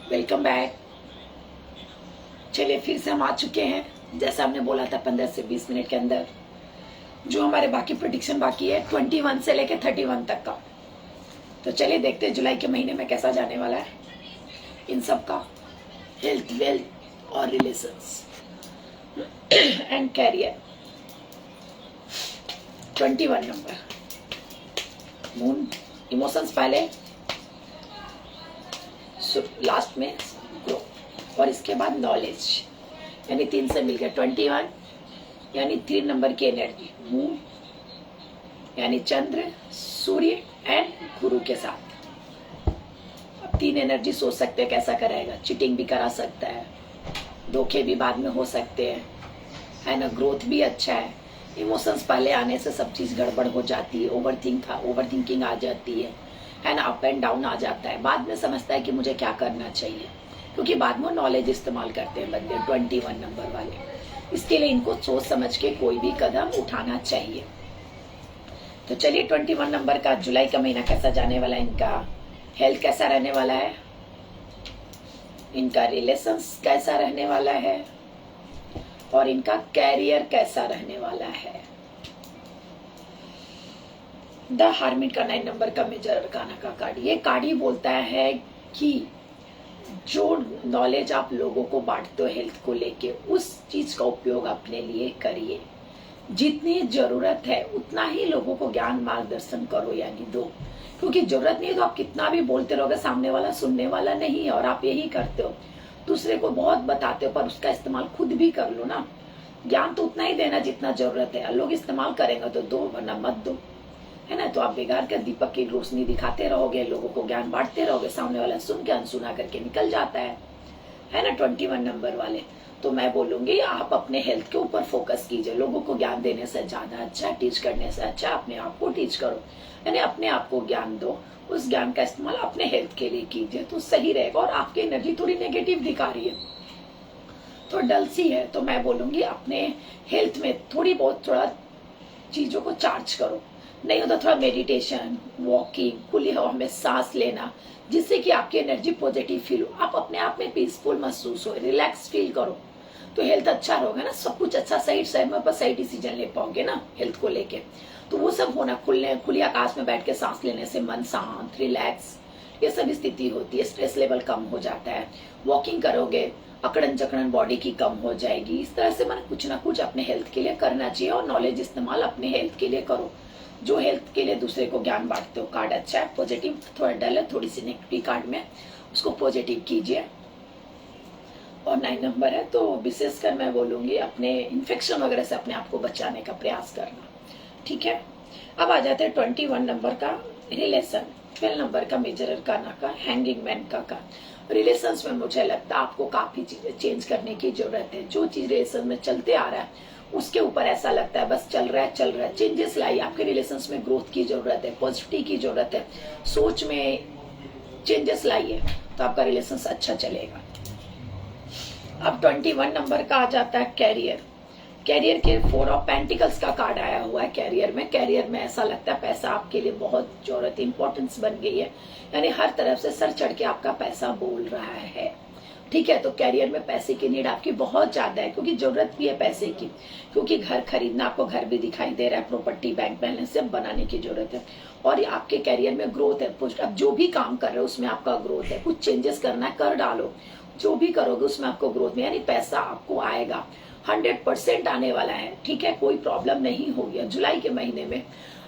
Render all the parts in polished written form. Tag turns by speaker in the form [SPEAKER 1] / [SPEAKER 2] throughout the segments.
[SPEAKER 1] Welcome back. चलिए फिर से हम आ चुके हैं, जैसा हमने बोला था 15 से 20 मिनट के अंदर जो हमारे बाकी प्रेडिक्शन बाकी है 21 से लेके 31 तक का। तो चलिए देखते हैं जुलाई के महीने में कैसा जाने वाला है इन सब का हेल्थ, वेल्थ और relations and career. 21 number moon, emotions पहले, लास्ट में ग्रो और इसके बाद नॉलेज, यानी 3 से मिलकर 21 यानी 3 नंबर की एनर्जी मून यानी चंद्र, सूर्य एंड गुरु के साथ। अब 3 एनर्जी सोच सकते हैं कैसा कराएगा। चीटिंग भी करा सकता है, धोखे भी बाद में हो सकते हैं, है ना। ग्रोथ भी अच्छा है। इमोशंस पहले आने से सब चीज गड़बड़ हो जाती है, ओवर थिंकिंग आ जाती है ना। अप एंड डाउन आ जाता है। बाद में समझता है कि मुझे क्या करना चाहिए, क्योंकि बाद में नॉलेज इस्तेमाल करते हैं बंदे 21 नंबर वाले। इसके लिए इनको सोच समझ के कोई भी कदम उठाना चाहिए। तो चलिए 21 नंबर का जुलाई का महीना कैसा जाने वाला है, इनका हेल्थ कैसा रहने वाला है, इनका रिलेशंस कैसा रहने वाला है और इनका कैरियर कैसा रहने वाला है। द हार्मिट का 9 नंबर का मेजर अरकाना का कार्ड, ये कार्ड ही बोलता है कि जो नॉलेज आप लोगों को बांटते हो हेल्थ को लेके, उस चीज का उपयोग अपने लिए करिए। जितनी जरूरत है उतना ही लोगों को ज्ञान मार्गदर्शन करो, यानी दो। क्योंकि जरूरत नहीं है तो आप कितना भी बोलते रहोगे, सामने वाला सुनने वाला नहीं है। और आप यही करते हो, दूसरे को बहुत बताते हो, पर उसका इस्तेमाल खुद भी कर लो ना। ज्ञान तो उतना ही देना जितना जरूरत है। लोग इस्तेमाल करेंगे तो दो, वरना मत दो, है ना। तो आप बेकार के दीपक की रोशनी दिखाते रहोगे, लोगों को ज्ञान बांटते रहोगे, सामने वाला सुन के अनसुना करके निकल जाता है ना। 21 नंबर वाले तो मैं बोलूंगी आप अपने हेल्थ के ऊपर फोकस कीजिए। लोगों को ज्ञान देने से ज्यादा अच्छा, टीच करने से अच्छा अपने आप को टीच करो, यानी अपने आप को ज्ञान दो। उस ज्ञान का इस्तेमाल अपने हेल्थ के लिए कीजिए तो सही रहेगा। और आपकी एनर्जी थोड़ी नेगेटिव दिखा रही है, तो डल सी है, तो मैं बोलूंगी अपने हेल्थ में थोड़ा चीजों को चार्ज करो। नहीं होता थोड़ा मेडिटेशन, वॉकिंग, खुली हवा में सांस लेना, जिससे कि आपकी एनर्जी पॉजिटिव फील हो, आप अपने आप में पीसफुल महसूस हो, रिलैक्स फील करो, तो हेल्थ अच्छा रहेगा ना। सब कुछ अच्छा, सही समय पर सही डिसीजन ले पाओगे ना हेल्थ को लेके। तो वो सब होना, खुली आकाश में बैठ के सांस लेने से मन शांत, रिलैक्स, ये सब स्थिति होती है। स्ट्रेस लेवल कम हो जाता है। वॉकिंग करोगे, अकड़न जकड़न बॉडी की कम हो जाएगी। इस तरह से मैंने कुछ ना कुछ अपने हेल्थ के लिए करना चाहिए। और नॉलेज इस्तेमाल अपने हेल्थ के लिए करो। जो हेल्थ के लिए दूसरे को ज्ञान बांटते हो, कार्ड अच्छा है, पॉजिटिव। थोड़ा डल है, थोड़ी सी नेगेटिव कार्ड में, उसको पॉजिटिव कीजिए। और 9 नंबर है तो विशेषकर मैं बोलूंगी अपने इन्फेक्शन वगैरह से अपने आप को बचाने का प्रयास करना, ठीक है। अब आ जाते हैं 21 नंबर का रिलेशन, 12 नंबर का मेजर अरकाना का हैंगिंग मैन का। रिलेशंस में मुझे लगता है आपको काफी चीजें चेंज करने की जरूरत है। जो चीज रिलेशन में चलते आ रहा है उसके ऊपर ऐसा लगता है बस चल रहा है। चेंजेस लाइए। आपके रिलेशंस में ग्रोथ की जरूरत है, पॉजिटिविटी की जरूरत है, सोच में चेंजेस लाइए तो आपका रिलेशन अच्छा चलेगा। अब 21 नंबर का आ जाता है कैरियर। कैरियर के 4 ऑफ पेंटिकल्स का कार्ड आया हुआ है। कैरियर में ऐसा लगता है पैसा आपके लिए बहुत जरूरत, इंपॉर्टेंस बन गई है, यानी हर तरफ से सर चढ़ के आपका पैसा बोल रहा है, ठीक है। तो कैरियर में पैसे की नीड आपकी बहुत ज्यादा है, क्योंकि जरूरत भी है पैसे की, क्योंकि घर खरीदना, आपको घर भी दिखाई दे रहा है, प्रॉपर्टी, बैंक बैलेंस सब बनाने की जरूरत है। और आपके कैरियर में ग्रोथ है। अब जो भी काम कर रहे हो उसमें आपका ग्रोथ है। कुछ चेंजेस करना है, कर डालो। जो भी करोगे उसमें आपको ग्रोथ में, यानी पैसा आपको आएगा, 100% आने वाला है, ठीक है। कोई प्रॉब्लम नहीं होगी। जुलाई के महीने में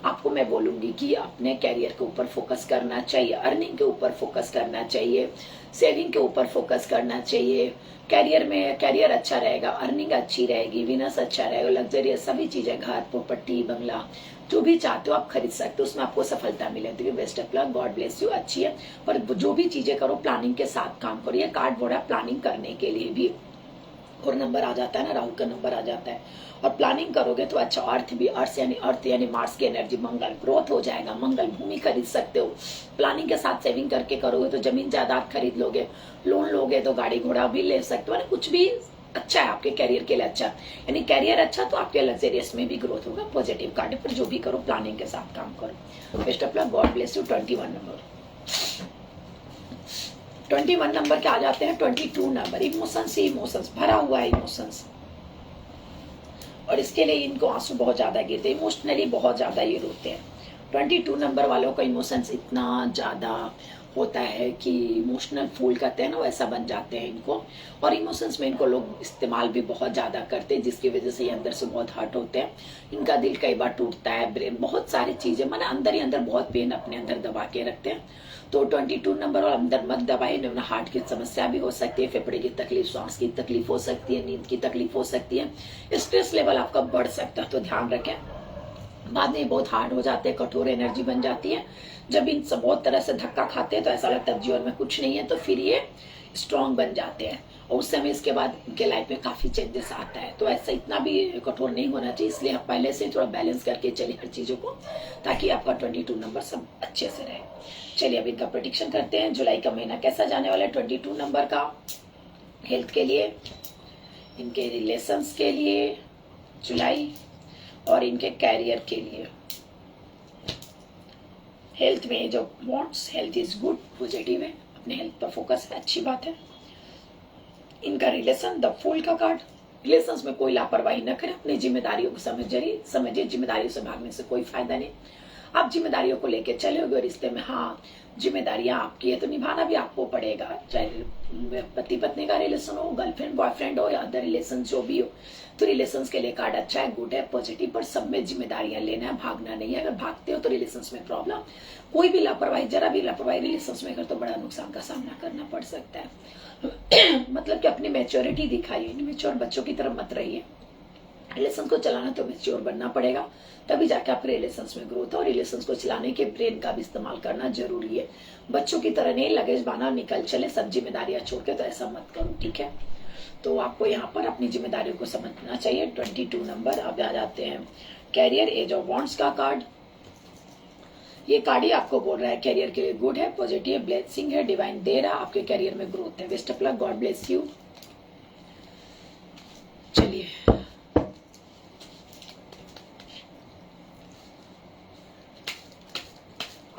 [SPEAKER 1] आपको मैं बोलूंगी कि अपने कैरियर के ऊपर फोकस करना चाहिए, अर्निंग के ऊपर फोकस करना चाहिए, सेविंग के ऊपर फोकस करना चाहिए। कैरियर अच्छा रहेगा, अर्निंग अच्छी रहेगी, विनस अच्छा रहेगा, लग्जरियस सभी चीजें, घर, प्रॉपर्टी, बंगला, जो भी चाहते हो आप खरीद सकते हो, उसमें आपको सफलता मिलेगी। Best of luck, God bless you. अच्छी है, पर जो भी चीजें करो प्लानिंग के साथ काम करो। ये कार्ड बोल रहा है प्लानिंग करने के लिए भी। और नंबर आ जाता है ना, राहु का नंबर आ जाता है। और प्लानिंग करोगे तो अच्छा। अर्थ यानी मार्स की एनर्जी, मंगल, ग्रोथ हो जाएगा। मंगल, भूमि खरीद सकते हो। प्लानिंग के साथ सेविंग करके करोगे तो जमीन जायदाद खरीद लोगे, लोन लोगे तो गाड़ी घोड़ा भी ले सकते हो। कुछ भी अच्छा है आपके कैरियर के लिए अच्छा, यानी कैरियर अच्छा तो आपके लग्जरियस में भी ग्रोथ होगा। पॉजिटिव कार्ड पर जो भी करो प्लानिंग के साथ काम करो। Best of luck, God bless you. 21 number. 21 number के आ जाते हैं 22 नंबर, इमोशंस ही इमोशंस, भरा हुआ है इमोशंस, और इसके लिए इनको आंसू बहुत ज्यादा गिरते हैं, इमोशनली बहुत ज्यादा ये रोते हैं। 22 नंबर वालों का इमोशंस इतना ज्यादा होता है कि इमोशनल फूल कहते हैं ना, वैसा बन जाते हैं इनको, और इमोशंस में इनको लोग इस्तेमाल भी बहुत ज्यादा करते हैं, जिसकी वजह से ये अंदर से बहुत हर्ट होते हैं। इनका दिल कई बार टूटता है, ब्रेन, बहुत सारी चीजें, माने अंदर ही अंदर बहुत पेन अपने अंदर दबा के रखते हैं। तो 22 नंबर और अंदर मत दबाए, हार्ट की समस्या भी हो सकती है, फेफड़े की तकलीफ, सांस की तकलीफ हो सकती है, नींद की तकलीफ हो सकती है, स्ट्रेस लेवल आपका बढ़ सकता है, तो ध्यान रखें। बाद में बहुत हार्ड हो जाते हैं, कठोर एनर्जी बन जाती है। जब इन सब बहुत तरह से धक्का खाते हैं तो ऐसा लगता है जीवन में कुछ नहीं है, तो फिर ये स्ट्रांग बन जाते हैं, और उस समय इसके बाद इनके लाइफ में काफी चेंजेस आता है। तो ऐसा इतना भी कठोर नहीं होना चाहिए, इसलिए आप पहले से थोड़ा बैलेंस करके चलिए हर चीजों को, ताकि आपका 22 नंबर सब अच्छे से रहे। चलिए अब इनका प्रेडिक्शन करते हैं, जुलाई का महीना कैसा जाने वाला है 22 नंबर का, हेल्थ के लिए, इनके रिलेशंस के लिए जुलाई, और इनके कैरियर के लिए। हेल्थ में जो wants, health is good, positive है, अपने हेल्थ पर फोकस है, अच्छी बात है। इनका रिलेशन, द फूल का कार्ड, रिलेशंस में कोई लापरवाही न करें, अपनी जिम्मेदारियों को समझिए, जिम्मेदारियों से भागने से कोई फायदा नहीं। आप जिम्मेदारियों को लेके चलोगे रिश्ते में, हाँ जिम्मेदारियां आपकी है तो निभाना भी आपको पड़ेगा, चाहे पति पत्नी का रिलेशन हो, गर्लफ्रेंड बॉयफ्रेंड हो, या अदर रिलेशन जो भी हो। तो रिलेशन के लिए कार्ड अच्छा है, गुड है, पॉजिटिव, पर सब में जिम्मेदारियां लेना है, भागना नहीं है। अगर भागते हो तो रिलेशन में प्रॉब्लम, कोई भी लापरवाही, जरा भी लापरवाही रिलेशन में कर तो बड़ा नुकसान का सामना करना पड़ सकता है। मतलब कि अपनी मैच्योरिटी दिखाइए, मैच्योर बच्चों की तरफ मत रहिए। रिलेशन को चलाना तो मैच्योर बनना पड़ेगा, तभी जाके आपके रिलेशंस में ग्रोथ है, और रिलेशंस को चलाने के ब्रेन का भी इस्तेमाल करना जरूरी है। बच्चों की तरह नहीं लगेज बाना निकल चले सब जिम्मेदारियां छोड़ के, तो ऐसा मत करो, ठीक है। तो आपको यहाँ पर अपनी जिम्मेदारियों को समझना चाहिए। 22 नंबर। अब आ जाते हैं कैरियर, एज ऑफ वॉन्ट्स का कार्ड। ये कार्ड ही आपको बोल रहा है कैरियर के लिए गुड है, पॉजिटिव, ब्लेसिंग है, डिवाइन दे रहा, आपके कैरियर में ग्रोथ है। Best of luck, God bless you. चलिए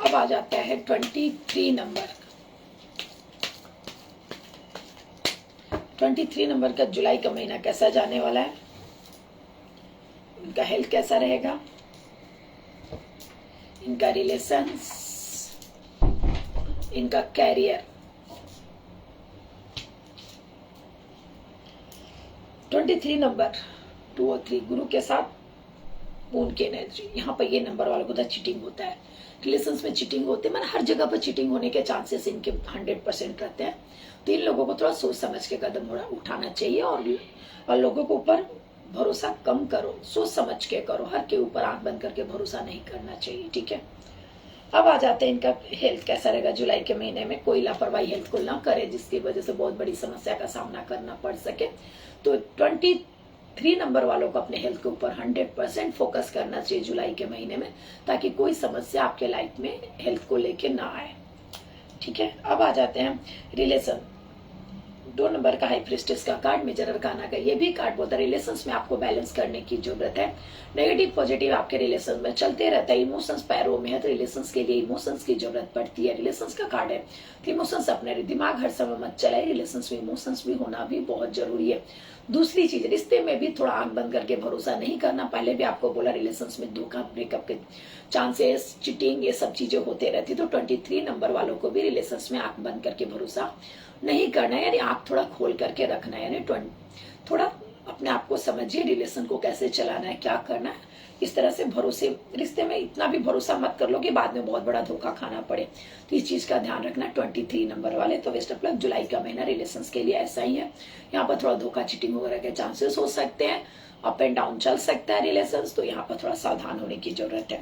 [SPEAKER 1] अब आ जाता है 23 नंबर। 23 नंबर का जुलाई का महीना कैसा जाने वाला है, इनका हेल्थ कैसा रहेगा, इनका रिलेशंस, इनका कैरियर। 23 नंबर 2 और 3 गुरु के साथ मून की एनर्जी। यहाँ पर ये नंबर वालों को तो चीटिंग होता है, रिलेशंस में चीटिंग होते हैं, हर जगह पर चीटिंग होने के चांसेस इनके 100% रहते हैं। तो इन लोगों को थोड़ा सोच समझ के कदम उठाना चाहिए, और लोगों के ऊपर भरोसा कम करो, सोच समझ के करो, हर के ऊपर आंख बंद करके भरोसा नहीं करना चाहिए, ठीक है। अब आ जाते हैं इनका हेल्थ कैसा रहेगा जुलाई के महीने में। कोई लापरवाही हेल्थ को ना करे जिसकी वजह से बहुत बड़ी समस्या का सामना करना पड़ सके। तो 23 नंबर वालों को अपने हेल्थ के ऊपर 100% फोकस करना चाहिए जुलाई के महीने में, ताकि कोई समस्या आपके लाइफ में हेल्थ को लेके ना आए, ठीक है। अब आ जाते हैं रिलेशन, 2 नंबर का हाई प्रिस्टेस का कार्ड, मेजर अरकाना का। ये भी कार्ड बोलता है रिलेशंस में आपको बैलेंस करने की जरूरत है। नेगेटिव पॉजिटिव आपके रिलेशन में चलते रहता है, इमोशंस पैरों में है तो रिलेशंस के लिए इमोशंस की जरूरत पड़ती है। रिलेशंस का कार्ड है तो इमोशंस अपने दिमाग हर समय मत चलाए, रिलेशंस में इमोशंस भी होना भी बहुत जरूरी है। दूसरी चीज, रिश्ते में भी थोड़ा आंख बंद करके भरोसा नहीं करना। पहले भी आपको बोला रिलेशंस में धोखा, ब्रेकअप के चांसेस, चीटिंग, ये सब चीजें होते रहती। तो 23 नंबर वालों को भी रिलेशंस में आंख बंद करके भरोसा नहीं करना है, यानी आंख थोड़ा खोल करके रखना है, यानी थोड़ा अपने आप को समझिए, रिलेशन को कैसे चलाना है, क्या करना है। इस तरह से भरोसे, रिश्ते में इतना भी भरोसा मत कर लो कि बाद में बहुत बड़ा धोखा खाना पड़े। तो इस चीज का ध्यान रखना 23 नंबर वाले। तो बेस्ट ऑफ लक, जुलाई का महीना रिलेशंस के लिए ऐसा ही है। यहाँ पर थोड़ा धोखा, चीटिंग वगैरह के चांसेस हो सकते हैं, अप एंड डाउन चल सकता है रिलेशंस, तो यहाँ पर थोड़ा सावधान होने की जरूरत है।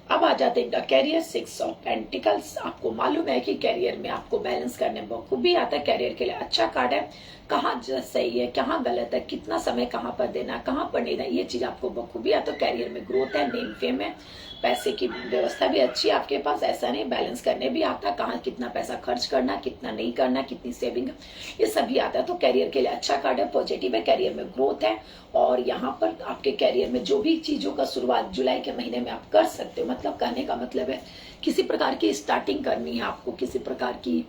[SPEAKER 1] अब आ जाते हैं कैरियर, 6 ऑफ पेंटिकल्स। आपको मालूम है कि कैरियर में आपको बैलेंस करने बखूबी आता है, कैरियर के लिए अच्छा कार्ड है। कहाँ सही है, कहाँ गलत है, कितना समय कहाँ पर देना, कहाँ पर नहीं देना, ये चीज आपको बखूबी आता है। कैरियर में ग्रोथ है, नेम फेम है, पैसे की व्यवस्था भी अच्छी है आपके पास, ऐसा नहीं, बैलेंस करने भी आता है, कहाँ कितना पैसा खर्च करना, कितना नहीं करना, कितनी सेविंग, ये सब भी आता है। तो कैरियर के लिए अच्छा कार्ड है, पॉजिटिव है, कैरियर में ग्रोथ है। और यहाँ पर आपके कैरियर में जो भी चीजों का शुरुआत जुलाई के महीने में आप कर सकते हो, मतलब कहने का मतलब है किसी प्रकार की स्टार्टिंग करनी है आपको, किसी प्रकार की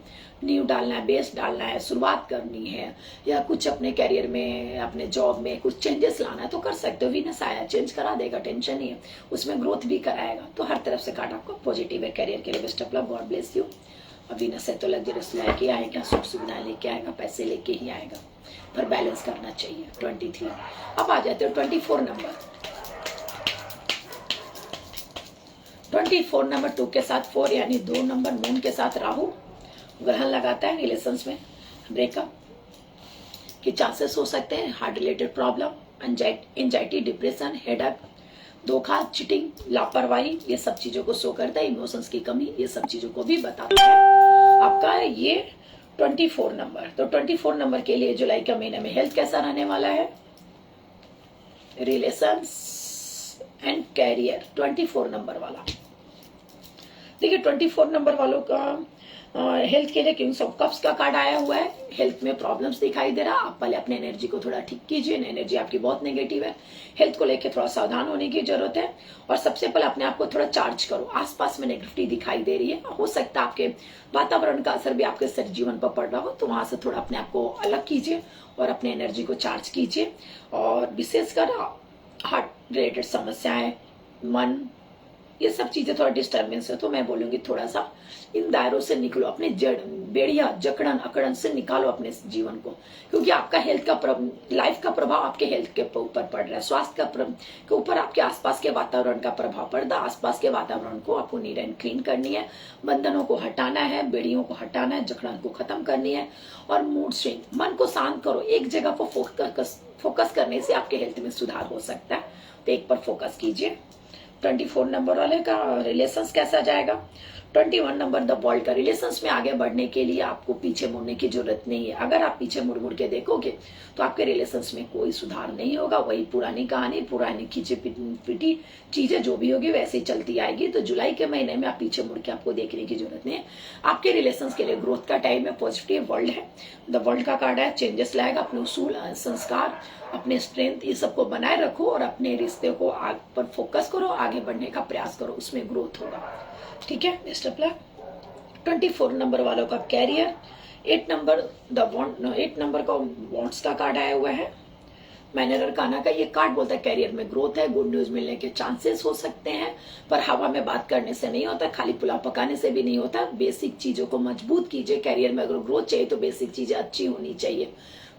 [SPEAKER 1] नींव डालना है, बेस डालना है, शुरुआत करनी है, या कुछ अपने करियर में, अपने जॉब में कुछ चेंजेस लाना है तो कर सकते हो। वीनस आया, चेंज करा देगा, टेंशन नहीं है, उसमें ग्रोथ भी कराएगा। तो हर तरफ से कार्ड आपको पॉजिटिव है करियर के लिए। Best of luck, God bless you. अब वीनस है तो लग्जरियस लेके आएगा, सुख सुविधाएं लेके आएगा, पैसे लेके ही आएगा, पर बैलेंस करना चाहिए। 23। अब आ जाते हो 24 नंबर। 24 नंबर 2 के साथ 4 यानी 2 नंबर मून के साथ राहु ग्रहण लगाता है। रिलेशंस में ब्रेकअप के चांसेस हो सकते हैं, heart related problem, anxiety, depression, headache, धोखा, चीटिंग, लापरवाही, ये सब चीजों को शो करता है। इमोशंस की कमी, ये सब चीजों को भी बताता है आपका ये 24 नंबर। तो 24 नंबर के लिए जुलाई के महीने में हेल्थ कैसा रहने वाला है, रिलेशंस एंड कैरियर। 24 नंबर वाला देखिए, 24 नंबर वालों का हेल्थ के लिए किंग्स ऑफ कप्स का कार्ड आया हुआ है। हेल्थ में प्रॉब्लम्स दिखाई दे रहा है। आप पहले अपने एनर्जी को थोड़ा ठीक कीजिए, एनर्जी आपकी बहुत नेगेटिव है। हेल्थ को लेकर थोड़ा सावधान होने की जरूरत है, और सबसे पहले अपने आप को थोड़ा चार्ज करो। आसपास में नेगेटिविटी दिखाई दे रही है, हो सकता है आपके वातावरण का असर भी आपके शरीर जीवन पर पड़ रहा हो, तो वहां से थोड़ा अपने आप को अलग कीजिए और अपने एनर्जी को चार्ज कीजिए। और विशेषकर हार्ट रिलेटेड समस्याएं, मन, ये सब चीजें थोड़ा डिस्टर्बेंस है, तो मैं बोलूंगी थोड़ा सा इन दायरों से निकलो, अपने जड़ बेड़िया जकड़न अकड़न से निकालो अपने जीवन को, क्योंकि आपका हेल्थ का लाइफ का प्रभाव आपके हेल्थ के ऊपर पड़ रहा है। स्वास्थ्य के ऊपर आपके आसपास के वातावरण का प्रभाव पड़ रहा है। आसपास के वातावरण को आपको नीट एंड क्लीन करनी है, बंधनों को हटाना है, बेड़ियों को हटाना है, जकड़न को खत्म करनी है। और मूड स्विंग, मन को शांत करो, एक जगह पर फोकस करने से आपके हेल्थ में सुधार हो सकता है, तो एक पर फोकस कीजिए। 24 नंबर वाले का रिलेशंस कैसा जाएगा। 21 नंबर द वर्ल्ड का रिलेशंस में आगे बढ़ने के लिए आपको पीछे मुड़ने की जरूरत नहीं है। अगर आप पीछे मुड़ मुड़ के देखोगे तो आपके रिलेशंस में कोई सुधार नहीं होगा, वही पुरानी कहानी, पुरानी खींचे पिटी चीजें जो भी होगी वैसे ही चलती आएगी। तो जुलाई के महीने में आप पीछे मुड़ के आपको देखने की जरूरत नहीं है। आपके रिलेशंस के लिए ग्रोथ का टाइम है, पॉजिटिव वर्ल्ड है, द वर्ल्ड का कार्ड है, चेंजेस लाएगा। अपने उसूल, संस्कार, अपने स्ट्रेंथ, ये सबको बनाए रखो और अपने रिश्ते को आग पर फोकस करो, आगे बढ़ने का प्रयास करो, उसमें ग्रोथ होगा। ठीक है, बेस्ट ऑफ लक। 24 नंबर वालों का कैरियर, 8 नंबर द 8 नंबर का वॉन्ट्स का कार्ड आया हुआ है। मैनर अरकाना का ये कार्ड बोलता है कैरियर में ग्रोथ है, गुड न्यूज मिलने के चांसेस हो सकते हैं, पर हवा में बात करने से नहीं होता, खाली पुलाव पकाने से भी नहीं होता। बेसिक चीजों को मजबूत कीजिए। कैरियर में अगर ग्रोथ चाहिए तो बेसिक चीजें अच्छी होनी चाहिए।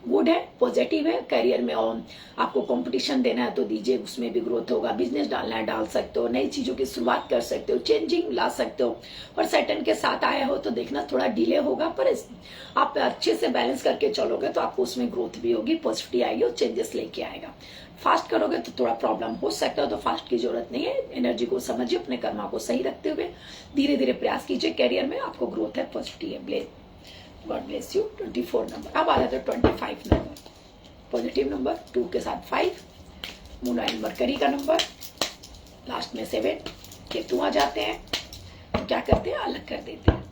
[SPEAKER 1] गुड है, पॉजिटिव है। करियर में और आपको कंपटीशन देना है तो दीजिए, उसमें भी ग्रोथ होगा। बिजनेस डालना है, डाल सकते हो। नई चीजों की शुरुआत कर सकते हो, चेंजिंग ला सकते हो। और सैटर्न के साथ आया हो तो देखना थोड़ा डिले होगा, पर आप अच्छे से बैलेंस करके चलोगे तो आपको उसमें ग्रोथ भी होगी, पॉजिटिविटी आएगी और चेंजेस लेके आएगा। फास्ट करोगे तो थोड़ा प्रॉब्लम हो सकता है, तो फास्ट की जरूरत नहीं है। एनर्जी को समझिए, अपने कर्मा को सही रखते हुए धीरे धीरे प्रयास कीजिए। कैरियर में आपको ग्रोथ है, पॉजिटिव है। God bless you. 24 नंबर। अब आ जाते हैं 25 नंबर, पॉजिटिव नंबर, 2 के साथ 5, मून एंड मरकरी का नंबर, लास्ट में 7, केतु आ जाते हैं तो क्या करते हैं, अलग कर देते हैं।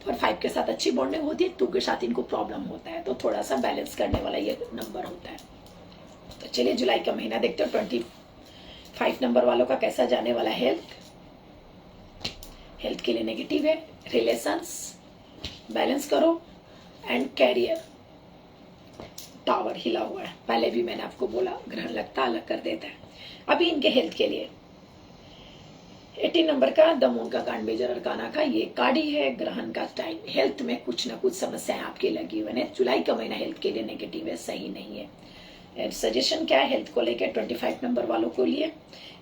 [SPEAKER 1] और 5 के साथ अच्छी बॉन्डिंग होती है, 2 के साथ इनको प्रॉब्लम होता है, तो थोड़ा सा बैलेंस करने वाला ये नंबर होता है। तो चलिए जुलाई का महीना देखते हो 25 नंबर वालों का कैसा जाने वाला है। हेल्थ के लिए नेगेटिव है, रिलेशंस बैलेंस करो, एंड कैरियर टावर हिला हुआ है। पहले भी मैंने आपको बोला, ग्रहण लगता अलग कर देता है। अभी इनके हेल्थ के लिए 18 नंबर का द मून का कार्ड, मेजर अरकाना का ये कार्ड ही है। ग्रहण का टाइम, हेल्थ में कुछ ना कुछ समस्याएं आपकी लगी हुई है। जुलाई का महीना हेल्थ के लिए नेगेटिव है, सही नहीं है। सजेशन क्या है हेल्थ को लेकर 25 नंबर वालों को लिए,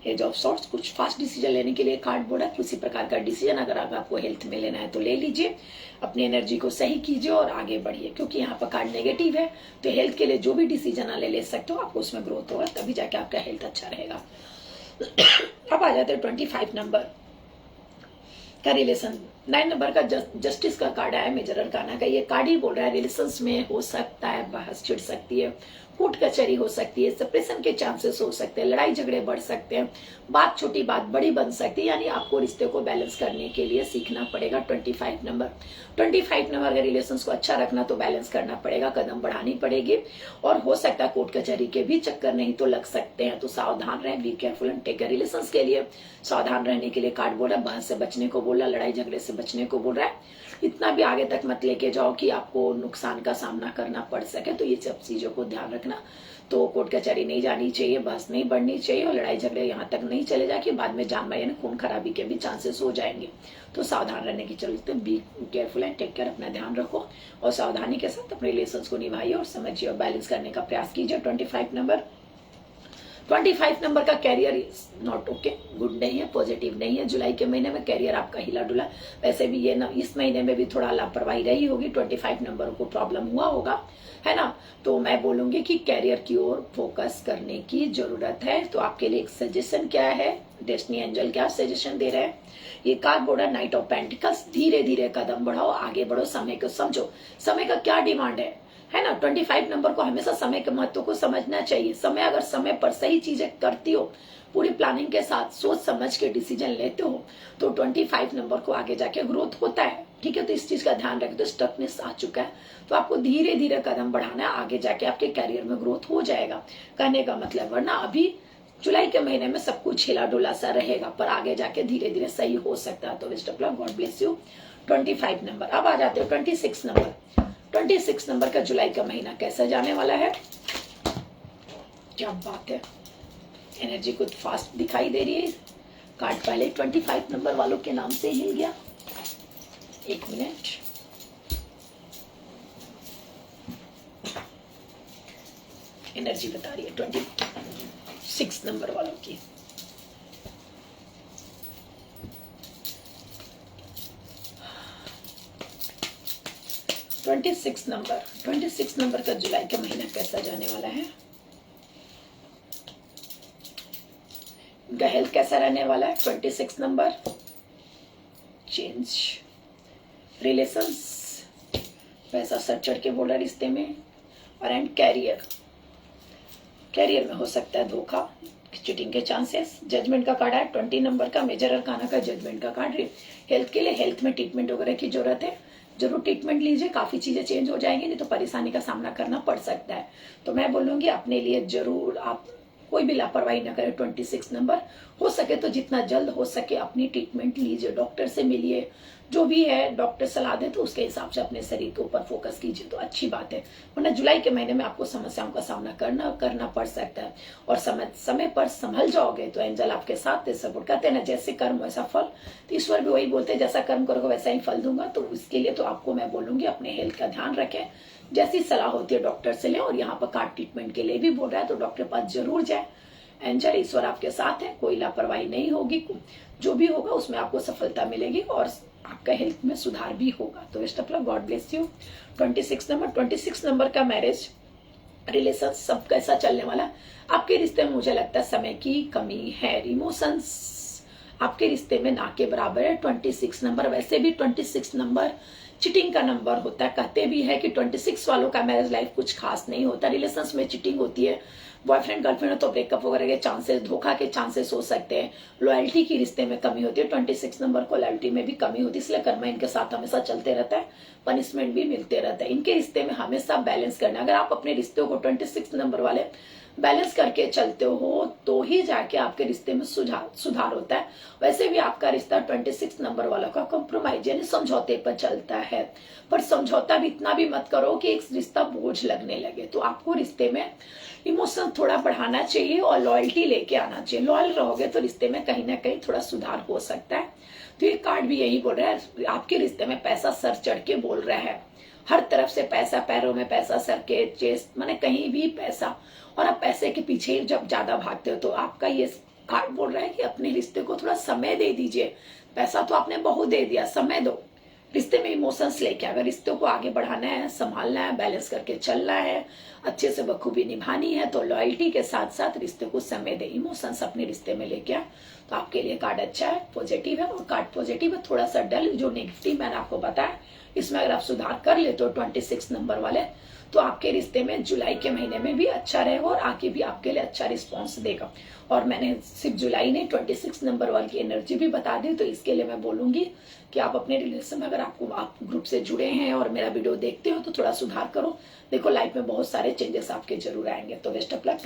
[SPEAKER 1] एज ऑफ सॉर्ट्स, कुछ फास्ट डिसीजन लेने के लिए कार्ड बोर्ड है। किसी प्रकार का डिसीजन अगर आपको हेल्थ में लेना है तो ले लीजिए, अपनी एनर्जी को सही कीजिए और आगे बढ़िए, क्योंकि यहाँ पर कार्ड नेगेटिव है। तो हेल्थ के लिए जो भी डिसीजन ले सकते हो, आपको उसमें ग्रोथ होगा, तभी जाके आपका हेल्थ अच्छा रहेगा। अब आ जाते हैं 25 नंबर का रिलेशन 9 नंबर का जस्टिस का कार्ड आया मेजर अरकाना का। ये कार्ड ही बोल रहा है रिलेशंस में हो सकता है बहस छिड़ सकती है, कोर्ट कचहरी हो सकती है, सेपरेशन के चांसेस हो सकते हैं, लड़ाई झगड़े बढ़ सकते हैं, बात छोटी बात बड़ी बन सकती है। यानी आपको रिश्ते को बैलेंस करने के लिए सीखना पड़ेगा। 25 नंबर 25 नंबर अगर रिलेशंस को अच्छा रखना तो बैलेंस करना पड़ेगा, कदम बढ़ानी पड़ेगी और हो सकता है कोर्ट कचहरी के भी चक्कर नहीं तो लग सकते हैं। तो सावधान रहें, be careful and take care. Relations के लिए सावधान रहने के लिए कार्ड बोल रहा है, बहस से बचने को बोल रहा है, लड़ाई झगड़े से बचने को बोल रहा है। इतना भी आगे तक मत लेके जाओ कि आपको नुकसान का सामना करना पड़ सके। तो ये सब चीजों को ध्यान रखना। तो कोर्ट कचहरी नहीं जानी चाहिए, बहस नहीं बढ़नी चाहिए और लड़ाई झगड़े यहाँ तक नहीं चले जाए कि बाद में जान मार यानी खून खराबी के भी चांसेस हो जाएंगे। तो सावधान रहने की चलते be careful and take care, अपना ध्यान रखो और सावधानी के साथ अपने रिलेशंस को निभाइए और समझिए और बैलेंस करने का प्रयास कीजिए। 25 नंबर का career is not okay, good नहीं है, पॉजिटिव नहीं है। जुलाई के महीने में कैरियर आपका हिला डुला। वैसे भी ये ना इस महीने में भी थोड़ा लापरवाही रही होगी, 25 नंबर को प्रॉब्लम हुआ होगा, है ना। तो मैं बोलूंगी कि कैरियर की ओर फोकस करने की जरूरत है। तो आपके लिए एक सजेशन क्या है, डेस्टिनी एंजल क्या सजेशन दे रहे हैं, ये कार्ड बोर्ड है नाइट ऑफ पेंटिकल्स। धीरे धीरे कदम बढ़ाओ, आगे बढ़ो, समय को समझो, समय का क्या डिमांड है ना। 25 नंबर को हमेशा समय के महत्व को समझना चाहिए। समय अगर समय पर सही चीजें करती हो, पूरी प्लानिंग के साथ सोच समझ के डिसीजन लेते हो तो 25 नंबर को आगे जाके ग्रोथ होता है। ठीक है, तो इस चीज का ध्यान रखें। तो स्टकनेस आ चुका है तो आपको धीरे धीरे कदम बढ़ाना है, आगे जाके आपके कैरियर में ग्रोथ हो जाएगा। कहने का मतलब वरना अभी जुलाई के महीने में सब कुछ हिला डुला सा रहेगा पर आगे जाके धीरे धीरे सही हो सकता है। तो best of luck, God bless you. 25 number. अब आ जाते हो 26 नंबर। 26 नंबर का जुलाई का महीना कैसा जाने वाला है, क्या बात है, एनर्जी कुछ फास्ट दिखाई दे रही है। कार्ड पहले 25 नंबर वालों के नाम से हिल गया। एक मिनट, एनर्जी बता रही है 26 नंबर वालों की। ट्वेंटी सिक्स नंबर का जुलाई का महीना कैसा जाने वाला है, उनका हेल्थ कैसा रहने वाला है। 26 नंबर, चेंज, रिलेशंस, पैसा सर चढ़ के बोला रिश्ते में, और एंड कैरियर में हो सकता है धोखा, चीटिंग के चांसेस। जजमेंट का कार्ड है 20 नंबर का, मेजर अरकाना का जजमेंट का कार्ड। हेल्थ के लिए, हेल्थ में ट्रीटमेंट वगैरह की जरूरत है, जरूर ट्रीटमेंट लीजिए, काफी चीजें चेंज हो जाएंगी, नहीं तो परेशानी का सामना करना पड़ सकता है। तो मैं बोलूंगी अपने लिए जरूर आप कोई भी लापरवाही न करें। 26 नंबर, हो सके तो जितना जल्द हो सके अपनी ट्रीटमेंट लीजिए, डॉक्टर से मिलिए, जो भी है डॉक्टर सलाह दे तो उसके हिसाब से अपने शरीर के ऊपर फोकस कीजिए तो अच्छी बात है। वरना जुलाई के महीने में आपको समस्याओं का सामना करना पड़ सकता है और समय पर संभल जाओगे तो एंजल आपके साथ सपोर्ट करते हैं ना। जैसे कर्म वैसा फल, तो ईश्वर भी वही बोलते हैं जैसा कर्म करोगे वैसा ही फल दूंगा। तो इसके लिए तो आपको मैं बोलूंगी अपने हेल्थ का ध्यान रखें, जैसी सलाह होती है डॉक्टर से लें, और यहाँ पर कार्ड ट्रीटमेंट के लिए भी बोल रहा है तो डॉक्टर के पास जरूर जाए। एंजल ईश्वर आपके साथ है, कोई लापरवाही नहीं होगी, जो भी होगा उसमें आपको सफलता मिलेगी और आपका हेल्थ में सुधार भी होगा। तो best of luck, God bless you. 26 number का मैरिज रिलेशन सब कैसा चलने वाला। आपके रिश्ते में मुझे लगता है समय की कमी है, इमोशंस आपके रिश्ते में ना के बराबर है। 26 नंबर, वैसे भी 26 नंबर चिटिंग का नंबर होता है। कहते भी है कि 26 वालों का मैरिज लाइफ कुछ खास नहीं होता, रिलेशंस में चिटिंग होती है, बॉयफ्रेंड गर्लफ्रेंड हो तो ब्रेकअप वगैरह के चांसेस, धोखा के चांसेस हो सकते हैं, लॉयल्टी की रिश्ते में कमी होती है। 26 नंबर को लॉयल्टी में भी कमी होती है, इसलिए कर्म इनके साथ हमेशा चलते रहता है, पनिशमेंट भी मिलते रहता है। इनके रिश्ते में हमेशा बैलेंस करना, अगर आप अपने रिश्ते को 26 नंबर वाले बैलेंस करके चलते हो तो ही जाके आपके रिश्ते में सुधार होता है। वैसे भी आपका रिश्ता 26 नंबर वाला का कॉम्प्रोमाइज यानी समझौते पर चलता है, पर समझौता भी इतना भी मत करो कि एक रिश्ता बोझ लगने लगे। तो आपको रिश्ते में इमोशन थोड़ा बढ़ाना चाहिए और लॉयल्टी लेके आना चाहिए। लॉयल रहोगे तो रिश्ते में कहीं ना कहीं थोड़ा सुधार हो सकता है। तो ये कार्ड भी यही बोल रहा है, आपके रिश्ते में पैसा सर चढ़ के बोल रहा है, हर तरफ से पैसा, पैरों में पैसा, सर के चेस्ट माने कहीं भी पैसा, और आप पैसे के पीछे जब ज्यादा भागते हो तो आपका ये कार्ड बोल रहा है कि अपने रिश्ते को थोड़ा समय दे दीजिए। पैसा तो आपने बहुत दे दिया, समय दो, रिश्ते में इमोशंस लेके, अगर रिश्तों को आगे बढ़ाना है, संभालना है, बैलेंस करके चलना है, अच्छे से बखूबी निभानी है, तो लॉयल्टी के साथ साथ रिश्ते को समय दे, इमोशंस अपने रिश्ते में लेके आ, तो आपके लिए कार्ड अच्छा है, पॉजिटिव है। और कार्ड पॉजिटिव है, थोड़ा सा डल जो नेगेटिव मैंने आपको बताया, इसमें अगर आप सुधार कर ले तो 26 नंबर वाले, तो आपके रिश्ते में जुलाई के महीने में भी अच्छा रहेगा और आगे भी आपके लिए अच्छा रिस्पॉन्स देगा। और मैंने सिर्फ जुलाई नहीं 26 नंबर वाले की एनर्जी भी बता दी, तो इसके लिए मैं बोलूंगी कि आप अपने रिलेशन में, अगर आप ग्रुप से जुड़े हैं और मेरा वीडियो देखते हो तो थोड़ा सुधार करो। देखो लाइफ में बहुत सारे चेंजेस आपके जरूर आएंगे। तो बेस्ट ऑफ लक।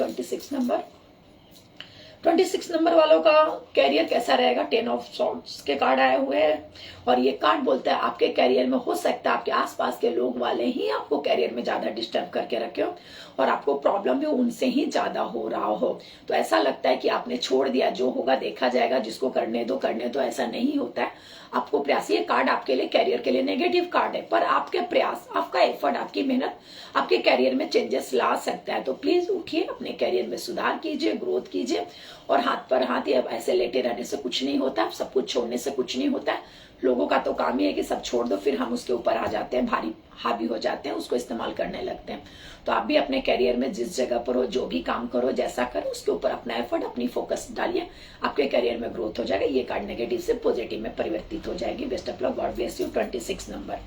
[SPEAKER 1] 26 नंबर वालों का कैरियर कैसा रहेगा? 10 ऑफ सॉर्ड्स के कार्ड आए हुए हैं और ये कार्ड बोलता है आपके कैरियर में हो सकता है आपके आसपास के लोग वाले ही आपको कैरियर में ज्यादा डिस्टर्ब करके रखे हो और आपको प्रॉब्लम भी उनसे ही ज्यादा हो रहा हो। तो ऐसा लगता है कि आपने छोड़ दिया, जो होगा देखा जाएगा, जिसको करने दो। ऐसा नहीं होता है, आपको प्रयास, ये कार्ड आपके लिए कैरियर के लिए नेगेटिव कार्ड है, पर आपके प्रयास, आपका एफर्ट, आपकी मेहनत आपके कैरियर में चेंजेस ला सकता है। तो प्लीज उठिए, अपने कैरियर में सुधार कीजिए, ग्रोथ कीजिए। और हाथ पर हाथ, या ऐसे लेटे रहने से कुछ नहीं होता, सब कुछ छोड़ने से कुछ नहीं होता है। लोगों का तो काम ही है कि सब छोड़ दो, फिर हम उसके ऊपर आ जाते हैं, भारी हावी हो जाते हैं, उसको इस्तेमाल करने लगते हैं। तो आप भी अपने कैरियर में जिस जगह पर हो, जो भी काम करो, जैसा करो, उसके ऊपर अपना एफर्ट, अपनी फोकस डालिए, आपके कैरियर में ग्रोथ हो जाएगा। ये कार्ड नेगेटिव से पॉजिटिव में परिवर्तित हो जाएगी। Best of luck, God bless you. 26 number.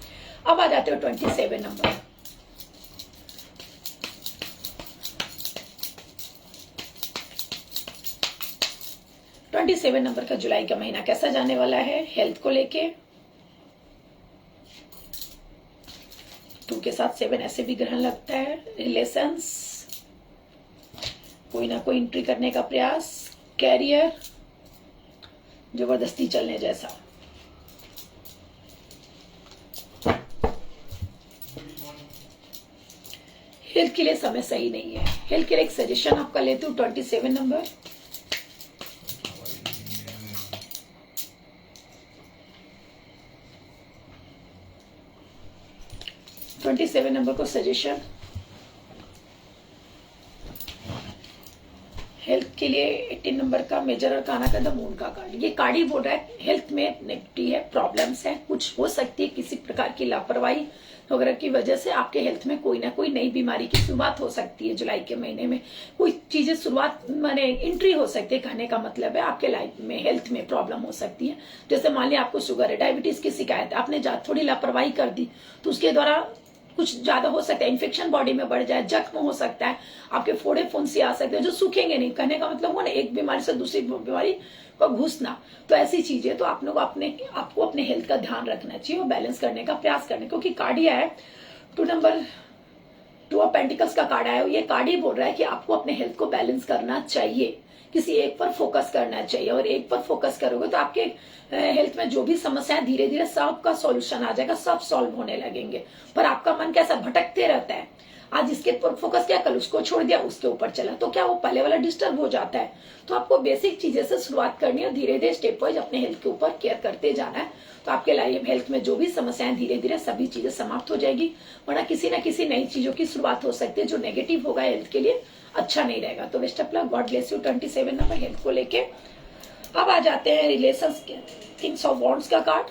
[SPEAKER 1] अब आ जाते हो 27 नंबर। 27 नंबर का जुलाई का महीना कैसा जाने वाला है हेल्थ को लेके? 2 के साथ 7 ऐसे भी ग्रहण लगता है। रिलेशंस, कोई ना कोई एंट्री करने का प्रयास, कैरियर जबरदस्ती चलने जैसा। हेल्थ के लिए समय सही नहीं है। हेल्थ के लिए एक सजेशन आपका लेती हूँ। 27 नंबर, 27 नंबर को सजेशन हेल्थ के लिए। 18 नंबर का मेजर अरकाना का द मून का कार्ड, ये कार्ड ही बोल रहा है हेल्थ में नेगेटिव है, प्रॉब्लम्स है, कुछ हो सकती है किसी प्रकार की लापरवाही वगैरह की वजह से आपके हेल्थ में कोई ना कोई नई बीमारी की शुरुआत हो सकती है। जुलाई के महीने में कोई चीजें शुरुआत माने एंट्री हो सकती है, कहने का मतलब है आपके लाइफ में हेल्थ में प्रॉब्लम हो सकती है। जैसे मान लिया आपको शुगर है, डायबिटीज की शिकायत है, आपने थोड़ी लापरवाही कर दी तो उसके द्वारा कुछ ज्यादा हो सकता है, इन्फेक्शन बॉडी में बढ़ जाए, जख्म हो सकता है, आपके फोड़े फुंसी आ सकते हैं जो सूखेंगे नहीं। कहने का मतलब वो ना एक बीमारी से दूसरी बीमारी को घुसना, तो ऐसी चीजें, तो आप लोग आपको अपने हेल्थ का ध्यान रखना चाहिए और बैलेंस करने का प्रयास करने, क्योंकि कार्ड ही है 2 ऑफ पेंटिकल्स का कार्ड आया। ये कार्ड ही बोल रहा है कि आपको अपने हेल्थ को बैलेंस करना चाहिए, किसी एक पर फोकस करना चाहिए, और एक पर फोकस करोगे तो आपके हेल्थ में जो भी समस्या है धीरे धीरे सबका सॉल्यूशन आ जाएगा, सब सॉल्व होने लगेंगे। पर आपका मन कैसा भटकते रहता है, आज इसके पर फोकस किया, कल उसको छोड़ दिया, उसके ऊपर चला, तो क्या वो पहले वाला डिस्टर्ब हो जाता है। तो आपको बेसिक चीजें से शुरुआत करनी है, धीरे धीरे स्टेप वाइज अपने हेल्थ के ऊपर केयर करते जाना है। तो आपके लाइफ हेल्थ में जो भी समस्याएं धीरे धीरे सभी चीजें समाप्त हो जाएगी, वरना किसी न किसी नई चीजों की शुरुआत हो सकती है जो नेगेटिव होगा, हेल्थ के लिए अच्छा नहीं रहेगा। तो best of luck, God bless you. 27 number health को लेके। अब आ जाते हैं रिलेशंस के, किंग्स ऑफ वॉन्ड्स का कार्ड।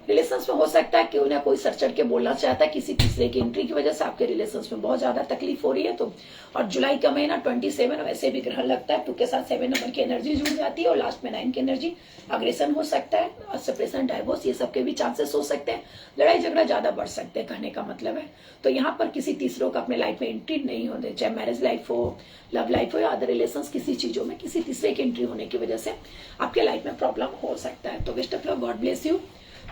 [SPEAKER 1] रिलेशंस में हो सकता है कि उन्हें कोई सर चढ़ के बोलना चाहता है, किसी तीसरे की एंट्री की वजह से आपके रिलेशंस में बहुत ज्यादा तकलीफ हो रही है। तो और जुलाई का महीना 27 वैसे भी ग्रहण लगता है, 2 के साथ 7 नंबर की एनर्जी जुड़ जाती है और लास्ट में 9 की एनर्जी। अग्रेशन हो सकता है और सेपरेशन, डाइवोर्स, ये सबके भी चांसेस हो सकते हैं, लड़ाई झगड़ा ज्यादा बढ़ सकते हैं, कहने का मतलब है। तो यहाँ पर किसी तीसरों का अपने लाइफ में एंट्री नहीं होने, चाहे मैरिज लाइफ हो, लव लाइफ हो या अदर रिलेशन, किसी चीजों में किसी तीसरे की एंट्री होने की वजह से आपके लाइफ में प्रॉब्लम हो सकता है। तो best of luck, God bless you.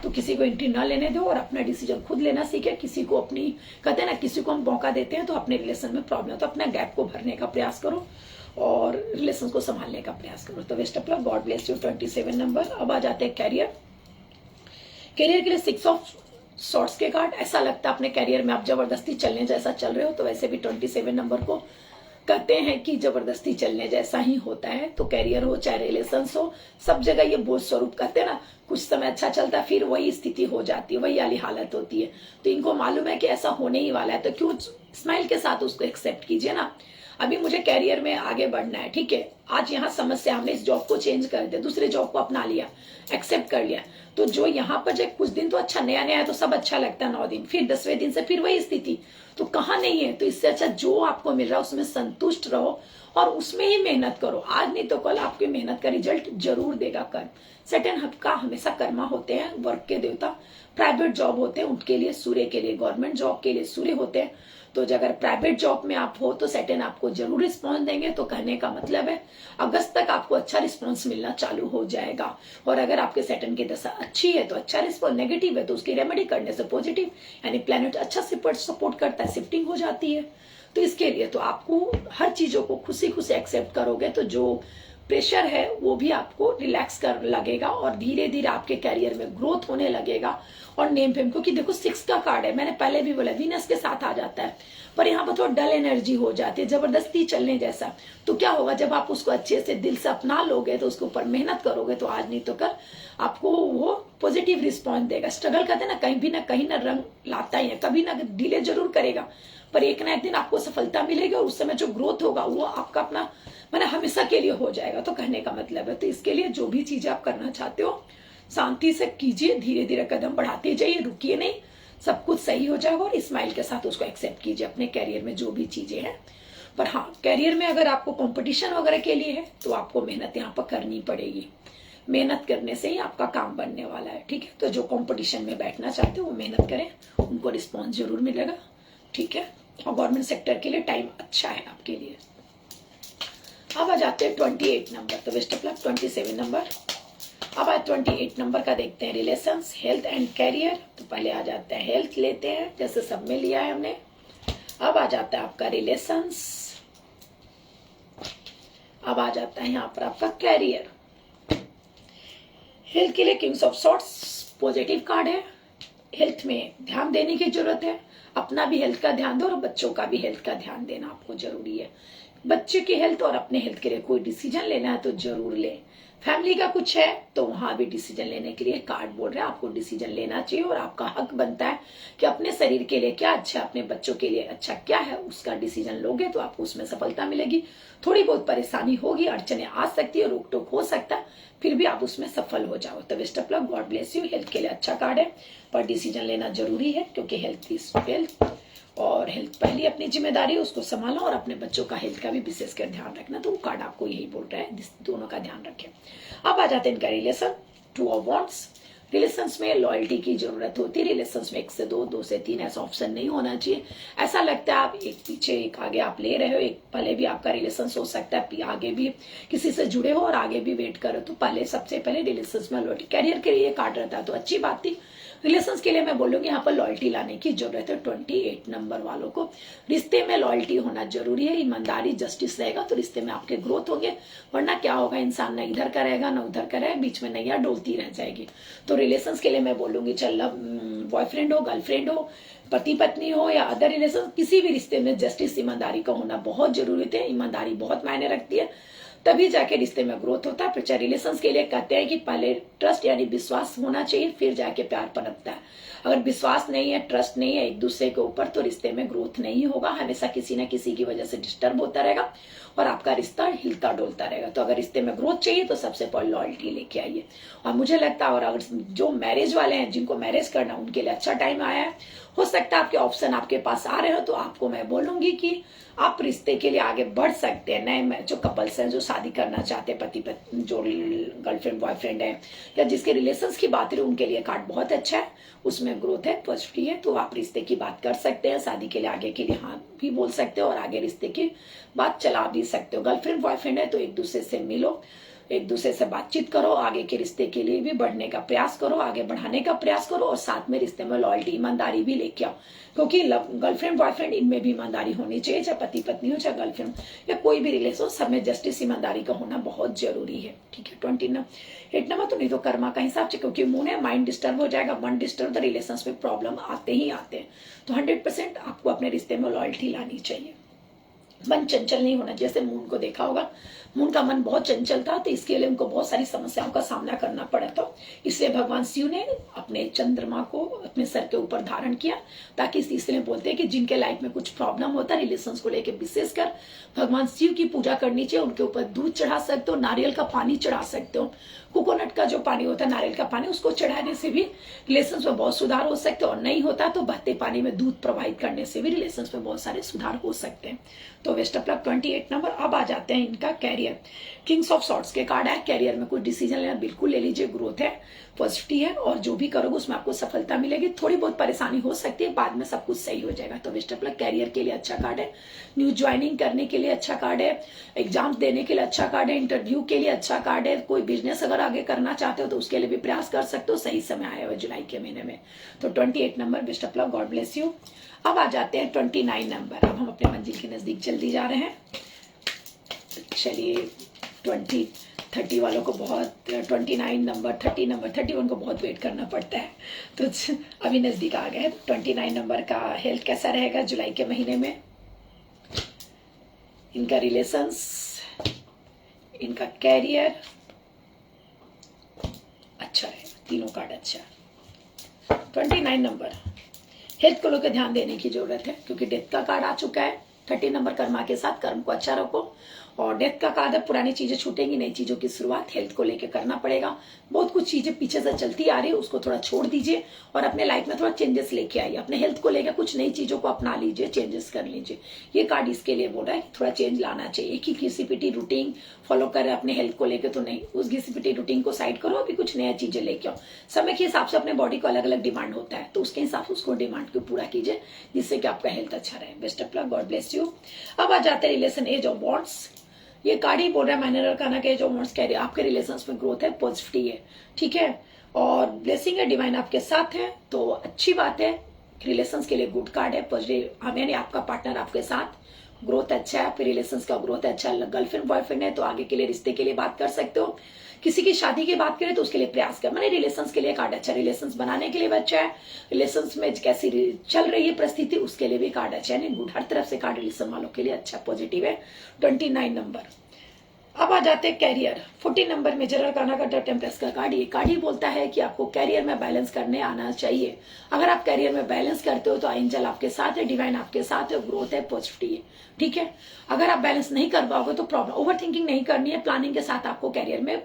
[SPEAKER 1] तो किसी को एंट्री ना लेने दो और अपना डिसीजन खुद लेना सीखे। किसी को अपनी, कहते हैं ना, किसी को हम मौका देते हैं तो अपने रिलेशन में प्रॉब्लम, तो अपना गैप को भरने का प्रयास करो और रिलेशन को संभालने का प्रयास करो। तो best of luck, God bless you. 27 number. अब आ जाते हैं कैरियर। कैरियर के लिए 6 ऑफ सॉर्ट्स के कार्ड। ऐसा लगता है अपने कैरियर में आप जबरदस्ती चलने जैसा चल रहे हो, तो वैसे भी 27 नंबर को कहते हैं कि जबरदस्ती चलने जैसा ही होता है। तो कैरियर हो चाहे रिलेशंस हो, सब जगह ये बोझ स्वरूप, कहते हैं ना, कुछ समय अच्छा चलता है फिर वही स्थिति हो जाती है, वही वाली हालत होती है। तो इनको मालूम है कि ऐसा होने ही वाला है, तो क्यों स्माइल के साथ उसको एक्सेप्ट कीजिए ना। अभी मुझे कैरियर में आगे बढ़ना है, ठीक है, आज यहाँ समस्या, हमने इस जॉब को चेंज कर दिया, दूसरे जॉब को अपना लिया, एक्सेप्ट कर लिया, तो जो यहाँ पर जो कुछ दिन तो अच्छा नया नया है तो सब अच्छा लगता है, 9 दिन, फिर 10वें दिन से फिर वही स्थिति, तो कहाँ नहीं है। तो इससे अच्छा जो आपको मिल रहा है उसमें संतुष्ट रहो और उसमें ही मेहनत करो। आज नहीं तो कल आपकी मेहनत का रिजल्ट जरूर देगा कर्म। सेटन हब का हमेशा कर्मा होते हैं, वर्क के देवता। प्राइवेट जॉब होते हैं उनके लिए सूर्य के लिए, गवर्नमेंट जॉब के लिए सूर्य होते हैं। तो अगर प्राइवेट जॉब में आप हो तो सेटन आपको जरूर रिस्पॉन्स देंगे। तो कहने का मतलब है अगस्त तक आपको अच्छा रिस्पॉन्स मिलना चालू हो जाएगा। और अगर आपके सेटन की दशा अच्छी है तो अच्छा रिस्पॉन्स, नेगेटिव है तो उसकी रेमेडी करने से पॉजिटिव, यानी प्लेनेट अच्छा सपोर्ट करता है, शिफ्टिंग हो जाती है। तो इसके लिए तो आपको हर चीजों को खुशी खुशी एक्सेप्ट करोगे तो जो प्रेशर है वो भी आपको रिलैक्स कर लगेगा और धीरे धीरे आपके कैरियर में ग्रोथ होने लगेगा। और नेम फेम, क्योंकि देखो 6 का कार्ड है, मैंने पहले भी बोला वीनस के साथ आ जाता है, पर यहाँ पर थोड़ा डल एनर्जी हो जाती है, जबरदस्ती चलने जैसा। तो क्या होगा, जब आप उसको अच्छे से दिल से अपना लोगे तो उसके ऊपर मेहनत करोगे तो आज नहीं तो कल आपको वो पॉजिटिव रिस्पॉन्स देगा। स्ट्रगल करते ना कहीं ना रंग लाता ही है, कभी ना डिले जरूर करेगा, पर एक ना एक दिन आपको सफलता मिलेगी और उस समय जो ग्रोथ होगा वो आपका अपना मैंने हमेशा के लिए हो जाएगा। तो कहने का मतलब है, तो इसके लिए जो भी चीजें आप करना चाहते हो शांति से कीजिए, धीरे धीरे कदम बढ़ाते जाइए, रुकिए नहीं, सब कुछ सही हो जाएगा। और स्माइल के साथ उसको एक्सेप्ट कीजिए अपने कैरियर में जो भी चीजें हैं। पर हाँ, कैरियर में अगर आपको कंपटीशन वगैरह के लिए है तो आपको मेहनत यहाँ पर करनी पड़ेगी। मेहनत करने से ही आपका काम बनने वाला है, ठीक है। तो जो कंपटीशन में बैठना चाहते हो वो मेहनत करें, उनको रिस्पॉन्स जरूर मिलेगा, ठीक है। और गवर्नमेंट सेक्टर के लिए टाइम अच्छा है आपके लिए। अब आ जाते हैं 28 नंबर, तो बेस्ट ऑफ लक 27 नंबर। अब आज 28 नंबर का देखते हैं, रिलेशंस, हेल्थ एंड कैरियर। तो पहले आ जाता है हेल्थ लेते हैं, जैसे सब में लिया है हमने। अब आ जाता है आपका रिलेशंस, अब आ जाता है यहाँ पर आपका कैरियर। हेल्थ के लिए kings of swords positive card है। हेल्थ में ध्यान देने की जरूरत है, अपना भी हेल्थ का ध्यान दो और बच्चों का भी हेल्थ का ध्यान देना आपको जरूरी है। बच्चे की हेल्थ और अपने हेल्थ के लिए कोई डिसीजन लेना है तो जरूर ले। फैमिली का कुछ है तो वहां भी डिसीजन लेने के लिए कार्ड बोल रहे हैं आपको डिसीजन लेना चाहिए और आपका हक बनता है कि अपने शरीर के लिए क्या अच्छा, अपने बच्चों के लिए अच्छा क्या है, उसका डिसीजन लोगे तो आपको उसमें सफलता मिलेगी। थोड़ी बहुत परेशानी होगी, अड़चने आ सकती है, रोक टोक हो सकता है, फिर भी आप उसमें सफल हो जाओ। तो best of luck, God bless you. Health के लिए अच्छा कार्ड है, पर डिसीजन लेना जरूरी है क्योंकि हेल्थ इज वेल्थ, और हेल्थ पहली अपनी जिम्मेदारी, उसको संभालो और अपने बच्चों का हेल्थ का भी विशेषकर ध्यान रखना। तो वो कार्ड आपको यही बोल रहा है, दोनों का ध्यान रखें। अब आ जाते हैं इनका रिलेशन, 2 ऑफ वांड्स। रिलेशंस में लॉयल्टी की जरूरत होती है, रिलेशंस में 1 से 2, 2 से 3 ऐसा ऑप्शन नहीं होना चाहिए। ऐसा लगता है आप एक पीछे एक आगे आप ले रहे हो, एक पहले भी आपका रिलेशन हो सकता है, आगे भी किसी से जुड़े हो और आगे भी वेट करो, तो पहले सबसे पहले रिलेशंस में लॉयल्टी। कैरियर के लिए कार्ड रहता है तो अच्छी बात थी, रिलेशंस के लिए मैं बोलूंगी यहाँ पर लॉयल्टी लाने की जरूरत है। 28 नंबर वालों को रिश्ते में लॉयल्टी होना जरूरी है, ईमानदारी जस्टिस रहेगा तो रिश्ते में आपके ग्रोथ होंगे, वरना क्या होगा, इंसान न इधर का रहेगा न उधर का रहेगा, बीच में नैया डोलती रह जाएगी। तो रिलेशंस के लिए मैं बोलूंगी चल बॉयफ्रेंड हो, गर्लफ्रेंड हो, पति पत्नी हो या अदर रिलेशन, किसी भी रिश्ते में जस्टिस ईमानदारी का होना बहुत जरूरी है। ईमानदारी बहुत मायने रखती है, तभी जाके रिश्ते में ग्रोथ होता है। फिर रिलेशंस के लिए कहते हैं कि पहले ट्रस्ट यानी विश्वास होना चाहिए, फिर जाके प्यार पनपता है। अगर विश्वास नहीं है, ट्रस्ट नहीं है एक दूसरे के ऊपर, तो रिश्ते में ग्रोथ नहीं होगा, हमेशा किसी न किसी की वजह से डिस्टर्ब होता रहेगा और आपका रिश्ता हिलता डोलता रहेगा। तो अगर रिश्ते में ग्रोथ चाहिए तो सबसे पहले लॉयल्टी लेके आइए। और मुझे लगता है, और अगर जो मैरिज वाले हैं, जिनको मैरिज करना, उनके लिए अच्छा टाइम आया है। हो सकता है आपके ऑप्शन आपके पास आ रहे हो, तो आपको मैं बोलूंगी कि आप रिश्ते के लिए आगे बढ़ सकते हैं। नए जो कपल्स हैं, जो शादी करना चाहते हैं, पति पत्नी, जो गर्लफ्रेंड बॉयफ्रेंड है या जिसके रिलेशंस की बात रही, उनके लिए कार्ड बहुत अच्छा है, उसमें ग्रोथ है, पॉजिटिव है। तो आप रिश्ते की बात कर सकते हैं, शादी के लिए आगे के लिए हाँ भी बोल सकते हो और आगे रिश्ते की बात चला भी सकते हो। गर्लफ्रेंड बॉयफ्रेंड है तो एक दूसरे से मिलो, एक दूसरे से बातचीत करो, आगे के रिश्ते के लिए भी बढ़ने का प्रयास करो, आगे बढ़ाने का प्रयास करो, और साथ में रिश्ते में लॉयल्टी ईमानदारी भी लेके आओ, क्योंकि गर्लफ्रेंड बॉयफ्रेंड इनमें भी ईमानदारी होनी चाहिए, चाहे पति पत्नी हो, चाहे गर्लफ्रेंड या कोई भी रिलेशन, सब में जस्टिस ईमानदारी का होना बहुत जरूरी है, ठीक है। 28 नंबर तो नहीं तो कर्मा का हिसाब से, क्योंकि मून है, माइंड डिस्टर्ब हो जाएगा, मन डिस्टर्ब, तो रिलेशन में प्रॉब्लम आते ही आते हैं। तो 100% आपको अपने रिश्ते में लॉयल्टी लानी चाहिए, मन चंचल नहीं होना। जैसे मून को देखा होगा, उनका का मन बहुत चंचल था, तो इसके लिए उनको बहुत सारी समस्याओं का सामना करना पड़ा था। इसलिए भगवान शिव ने अपने चंद्रमा को अपने सर के ऊपर धारण किया, ताकि इसलिए बोलते हैं कि जिनके लाइफ में कुछ प्रॉब्लम होता है रिलेशंस को लेकर, विशेषकर भगवान शिव की पूजा करनी चाहिए। उनके ऊपर दूध चढ़ा सकते हो, नारियल का पानी चढ़ा सकते हो, कोकोनट का जो पानी होता है, नारियल का पानी, उसको चढ़ाने से भी रिलेशंस में बहुत सुधार हो सकते हैं। और नहीं होता तो बहते पानी में दूध प्रवाहित करने से भी रिलेशंस में बहुत सारे सुधार हो सकते हैं। तो बेस्ट ऑफ लक 28 नंबर। अब आ जाते हैं इनका कैरियर। किंग्स ऑफ सॉर्ट्स के कार्ड है। कैरियर में कोई डिसीजन लेना बिल्कुल ले लीजिए, ग्रोथ है, पॉजिटिविटी है, और जो भी करोगे उसमें आपको सफलता मिलेगी। थोड़ी बहुत परेशानी हो सकती है, बाद में सब कुछ सही हो जाएगा। तो बेस्ट ऑफ लक। कैरियर के लिए अच्छा कार्ड है, न्यू ज्वाइनिंग करने के लिए अच्छा कार्ड है, एग्जाम देने के लिए अच्छा कार्ड है, इंटरव्यू के लिए अच्छा कार्ड है, कोई बिजनेस अगर आगे करना चाहते हो तो उसके लिए भी प्रयास कर सकते हो। सही समय आया हुआ जुलाई के महीने में। तो 28 number. Best of luck, God bless you. अब आ जाते हैं 29 नंबर। अब हम अपने मंजिल के नजदीक जल्दी जा रहे हैं। चलिए 30 वालों को बहुत, 29 नंबर, 30 नंबर, 31 को बहुत वेट करना पड़ता है, तो अभी नजदीक आ गए। 29 नंबर का हेल्थ कैसा रहेगा जुलाई के महीने में, इनका रिलेशंस, इनका कैरियर अच्छा रहेगा, तीनों कार्ड अच्छा। 29 नंबर हेल्थ को लेकर ध्यान देने की जरूरत है, क्योंकि डेथ का कार्ड आ चुका है। 30 नंबर कर्मा के साथ कर्म को अच्छा रखो, और डेथ का कार्ड है, पुरानी चीजें छूटेंगी, नई चीजों की शुरुआत हेल्थ को लेकर करना पड़ेगा। बहुत कुछ चीजें पीछे से चलती आ रही है, उसको थोड़ा छोड़ दीजिए और अपने लाइफ में थोड़ा चेंजेस लेके आइए। अपने हेल्थ को लेकर कुछ नई चीजों को अपना लीजिए, चेंजेस कर लीजिए। ये कार्ड इसके लिए बोल रहा है कि थोड़ा चेंज लाना चाहिए। एक ही घिसी-पिटी रूटीन फॉलो कर अपने हेल्थ को लेकर तो नहीं, उस घिसी-पिटी रूटीन को साइड करो, अभी कुछ नया चीजें लेके आओ। समय के हिसाब से अपने बॉडी को अलग अलग डिमांड होता है, तो उसके हिसाब से उसको डिमांड को पूरा कीजिए, जिससे कि आपका हेल्थ अच्छा रहे। Best of luck, God bless you. अब आ जाते हैं रिलेशन, एज ऑफ बॉन्ड्स। ये कार्ड ही बोल रहा है माइनर अरकाना के जो बॉन्ड्स कह रहे हैं, आपके रिलेशंस में ग्रोथ है, पॉजिटिविटी है, ठीक है, और ब्लेसिंग है, डिवाइन आपके साथ है, तो अच्छी बात है। रिलेशंस के लिए गुड कार्ड है, पॉजिटिव, यानी आपका पार्टनर आपके साथ, ग्रोथ अच्छा है, आपके रिलेशंस का ग्रोथ अच्छा है। गर्लफ्रेंड बॉयफ्रेंड है तो आगे के लिए, रिश्ते के लिए बात कर सकते हो। किसी की शादी की बात करें तो उसके लिए प्रयास कर, माने रिलेशंस के लिए कार्ड अच्छा, रिलेशंस बनाने के लिए भी अच्छा है, रिलेशंस में कैसी चल रही है परिस्थिति उसके लिए भी कार्ड अच्छा है, गुड, हर तरफ से कार्ड रिलेशन वालों के लिए अच्छा, पॉजिटिव है। 29 नंबर। अब आ जाते हैं कैरियर। 40 नंबर में मेजर अरकाना का टेम्परेस का कार्ड। ये कार्ड ही बोलता है कि आपको कैरियर में बैलेंस करने आना चाहिए। अगर आप कैरियर में बैलेंस करते हो तो एंजल आपके साथ है, डिवाइन आपके साथ है, ग्रोथ है, पॉजिटिविटी है, ठीक है। अगर आप बैलेंस नहीं कर पाओगे तो प्रॉब्लम, ओवर थिंकिंग नहीं करनी है, प्लानिंग के साथ आपको कैरियर में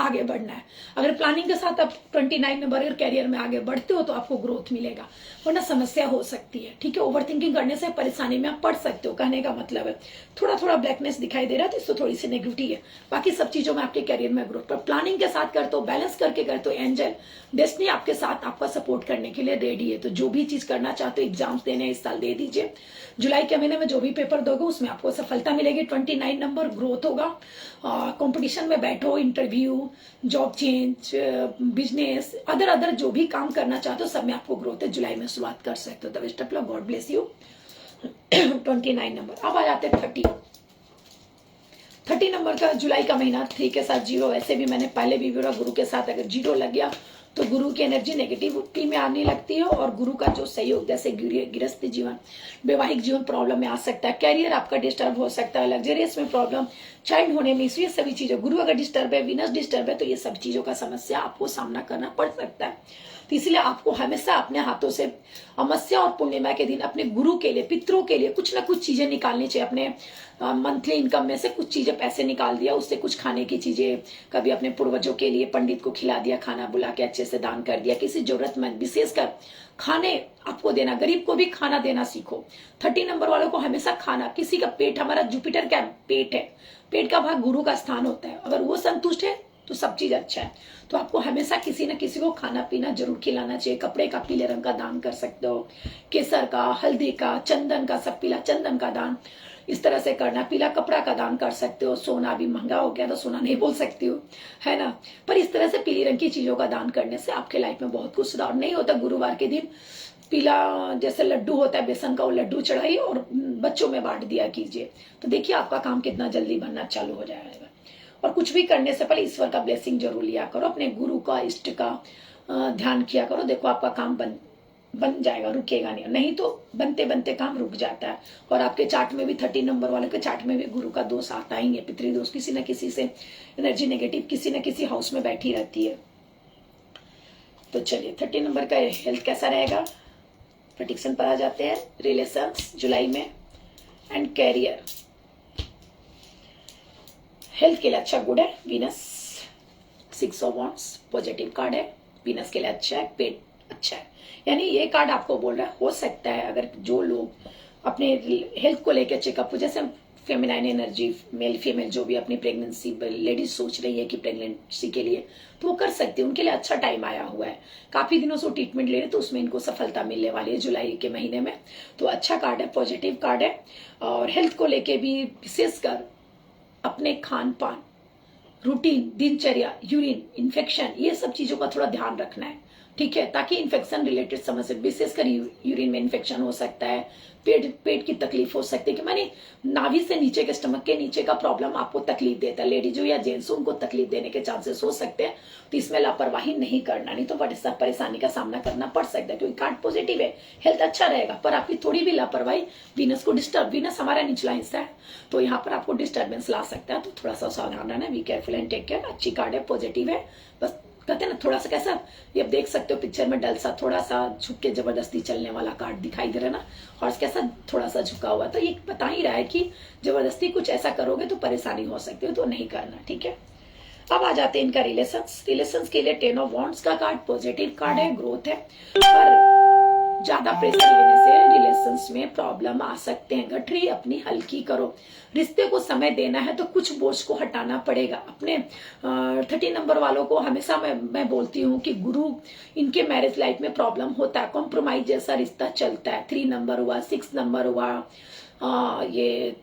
[SPEAKER 1] आगे बढ़ना है। अगर प्लानिंग के साथ आप 29 नंबर अगर कैरियर में आगे बढ़ते हो तो आपको ग्रोथ मिलेगा, वरना समस्या हो सकती है, ठीक है। ओवर थिंकिंग करने से परेशानी में आप पड़ सकते हो, कहने का मतलब है। थोड़ा थोड़ा ब्लैकनेस दिखाई दे रहा है तो इससे थोड़ी सी नेगेटिविटी है, बाकी सब चीजों में आपके कैरियर में ग्रोथ। पर प्लानिंग के साथ करते हो, बैलेंस करके करते हो, एंजल डेस्टिनी आपके साथ, आपका सपोर्ट करने के लिए रेडी है। तो जो भी चीज करना चाहते हो, एग्जाम्स देने इस साल दे दीजिए। जुलाई के महीने में जो भी पेपर दोगे उसमें आपको सफलता मिलेगी। 29 नंबर, ग्रोथ होगा, कंपटीशन में बैठो, interview, job change, business, other जो भी काम करना चाहते हो सब में आपको ग्रोथ है। जुलाई में शुरुआत कर सकते हो। The best of luck, God bless you. 29 number. अब आ जाते हैं 30 नंबर का जुलाई का महीना। 3 के साथ 0, वैसे भी मैंने पहले भी बोला, गुरु के साथ अगर 0 लग गया तो गुरु की एनर्जी नेगेटिविटी में आने लगती है, और गुरु का जो सहयोग, जैसे गृहस्थ जीवन, वैवाहिक जीवन प्रॉब्लम में आ सकता है, कैरियर आपका डिस्टर्ब हो सकता है, लग्जरियस में प्रॉब्लम, चाइल्ड होने में, ये सभी चीजें, गुरु अगर डिस्टर्ब है, विनस डिस्टर्ब है, तो ये सब चीजों का समस्या आपको सामना करना पड़ सकता है। तो इसलिए आपको हमेशा अपने हाथों से अमावस्या और पूर्णिमा के दिन अपने गुरु के लिए, पितरों के लिए कुछ ना कुछ चीजें निकालनी चाहिए। अपने मंथली इनकम में से कुछ चीजें पैसे निकाल दिया, उससे कुछ खाने की चीजें, कभी अपने पूर्वजों के लिए पंडित को खिला दिया, खाना बुला के अच्छे से दान कर दिया, किसी जरूरतमंद, विशेषकर खाने आपको देना, गरीब को भी खाना देना सीखो। 30 नंबर वालों को हमेशा खाना, किसी का पेट, हमारा जुपिटर का पेट है, पेट का भाग गुरु का स्थान होता है, अगर वो संतुष्ट है तो सब चीज अच्छा है। तो आपको हमेशा किसी न किसी को खाना पीना जरूर खिलाना चाहिए। कपड़े का पीले रंग का दान कर सकते हो, केसर का, हल्दी का, चंदन का, सब पीला चंदन का दान इस तरह से करना, पीला कपड़ा का दान कर सकते हो। सोना भी महंगा हो गया तो सोना नहीं बोल सकती हो, है ना, पर इस तरह से पीली रंग की चीजों का दान करने से आपके लाइफ में बहुत कुछ सुधार। नहीं होता गुरुवार के दिन पीला जैसे लड्डू होता है बेसन का, वो लड्डू चढ़ाइए और बच्चों में बांट दिया कीजिए, तो देखिए आपका काम कितना जल्दी बनना चालू हो जाएगा। और कुछ भी करने से पहले ईश्वर का ब्लेसिंग जरूर लिया करो, अपने गुरु का, इष्ट का ध्यान किया करो, देखो आपका काम बन जाएगा, रुकेगा नहीं। नहीं तो बनते बनते काम रुक जाता है। और आपके चार्ट में भी 30 नंबर वाले के चार्ट में भी गुरु का दोष आता ही है, पितृ दोष, किसी न किसी से एनर्जी नेगेटिव किसी न किसी हाउस में बैठी रहती है। तो चलिए 30 नंबर का हेल्थ कैसा रहेगा, प्रेडिक्शन पर आ जाते हैं। रिलेशंस जुलाई में एंड कैरियर, हेल्थ के लिए अच्छा गुड है। Venus 6 of wands positive card है, वीनस के लिए अच्छा है, पेट अच्छा है। यानी ये कार्ड आपको बोल रहा है हो सकता है अगर जो लोग अपने हेल्थ को लेकर चेकअप, जैसे फेमिनाइन एनर्जी, मेल फीमेल जो भी अपनी प्रेगनेंसी लेडीज सोच रही है कि प्रेगनेंसी के लिए, तो वो कर सकती है, उनके लिए अच्छा टाइम आया हुआ है। काफी दिनों से ट्रीटमेंट ले रहे तो उसमें इनको सफलता मिलने वाली है जुलाई के महीने में। तो अच्छा कार्ड है, पॉजिटिव कार्ड है। और हेल्थ को लेके भी विशेषकर अपने खान पान, रूटीन, दिनचर्या, यूरिन इन्फेक्शन, ये सब चीजों का थोड़ा ध्यान रखना है, ठीक है, ताकि इन्फेक्शन रिलेटेड समस्या, विशेषकर यूरिन में इन्फेक्शन हो सकता है, पेट की तकलीफ हो सकती है, कि माने नाभि से नीचे के स्टमक के नीचे का प्रॉब्लम आपको तकलीफ देता है, लेडीज हो या जेंट्स हो उनको तकलीफ देने के चांसेस हो सकते हैं। तो इसमें लापरवाही नहीं करना, नहीं तो बड़ी परेशानी का सामना करना पड़ सकता है, क्योंकि कार्ड पॉजिटिव है, हेल्थ अच्छा रहेगा, पर आपकी थोड़ी भी लापरवाही वीनस को डिस्टर्ब, वीनस हमारा निचला हिस्सा है, तो यहाँ पर आपको डिस्टर्बेंस ला सकता है। तो थोड़ा सा सावधान रहना, be careful and take care. अच्छी कार्ड है, पॉजिटिव है। बस कहते हैं ना थोड़ा सा कैसा, ये आप देख सकते हो पिक्चर में डल सा, थोड़ा सा झुक के जबरदस्ती चलने वाला कार्ड दिखाई दे रहा है ना, और कैसा थोड़ा सा झुका हुआ, तो ये बता ही रहा है कि जबरदस्ती कुछ ऐसा करोगे तो परेशानी हो सकती है, तो नहीं करना, ठीक है। अब आ जाते हैं इनका रिलेशंस के लिए 10 ऑफ वांड्स का कार्ड पॉजिटिव कार्ड है, ग्रोथ है, पर ज्यादा प्रेशर लेने से रिलेशंस में प्रॉब्लम आ सकते हैं। गठरी अपनी हल्की करो, रिश्ते को समय देना है तो कुछ बोझ को हटाना पड़ेगा। अपने 30 नंबर वालों को हमेशा मैं बोलती हूँ कि गुरु, इनके मैरिज लाइफ में प्रॉब्लम होता है, कॉम्प्रोमाइज जैसा रिश्ता चलता है। 3 नंबर हुआ, 6 नंबर हुआ, ये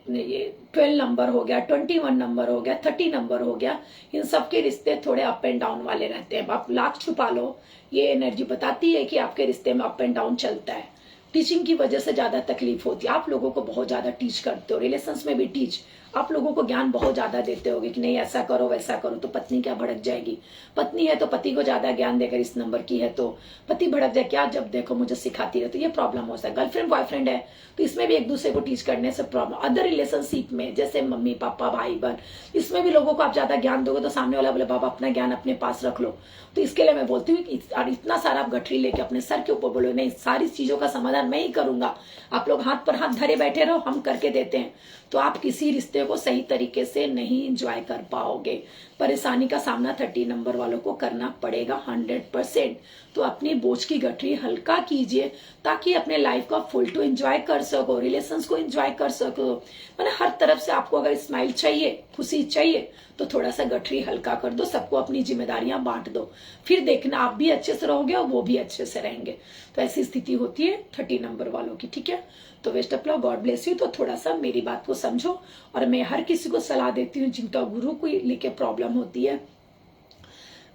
[SPEAKER 1] 12 नंबर हो गया, 21 नंबर हो गया, 30 नंबर हो गया, इन सबके रिश्ते थोड़े अप एंड डाउन वाले रहते हैं। आप लाख छुपा लो, ये एनर्जी बताती है कि आपके रिश्ते में अप एंड डाउन चलता है। टीचिंग की वजह से ज्यादा तकलीफ होती है, आप लोगों को बहुत ज्यादा टीच करते हो, रिलेशंस में भी टीच, आप लोगों को ज्ञान बहुत ज्यादा देते होगे कि नहीं ऐसा करो वैसा करो, तो पत्नी क्या भड़क जाएगी, पत्नी है तो पति को ज्यादा ज्ञान देकर, इस नंबर की है तो पति भड़क जाए, क्या जब देखो मुझे सिखाती रहे, तो ये प्रॉब्लम हो सकता है। गर्लफ्रेंड बॉयफ्रेंड है तो इसमें भी एक दूसरे को टीच करने से प्रॉब्लम। अदर रिलेशनशिप में जैसे मम्मी पापा भाई बहन, इसमें भी लोगों को आप ज्यादा ज्ञान दोगे तो सामने वाला बोले बाबा अपना ज्ञान अपने पास रख लो। तो इसके लिए मैं बोलती हूँ इतना सारा आप गठरी लेके अपने सर के ऊपर बोलो नहीं सारी चीजों का समाधान मैं ही करूंगा, आप लोग हाथ पर हाथ धरे बैठे रहो, हम करके देते हैं, तो आप किसी रिश्ते को सही तरीके से नहीं एंजॉय कर पाओगे। परेशानी का सामना 30 नंबर वालों को करना पड़ेगा 100%। तो अपनी बोझ की गठरी हल्का कीजिए ताकि अपने लाइफ का फुल टू एंजॉय कर सको, रिलेशंस को एंजॉय कर सको। मैंने हर तरफ से आपको अगर स्माइल चाहिए, खुशी चाहिए, तो थोड़ा सा गठरी हल्का कर दो, सबको अपनी जिम्मेदारियां बांट दो, फिर देखना आप भी अच्छे से रहोगे और वो भी अच्छे से रहेंगे। तो ऐसी स्थिति होती है 30 नंबर वालों की, ठीक है। तो best of luck, God bless you. तो थोड़ा सा मेरी बात को समझो, और मैं हर किसी को सलाह देती हूँ जिनका गुरु को लेके प्रॉब्लम होती है,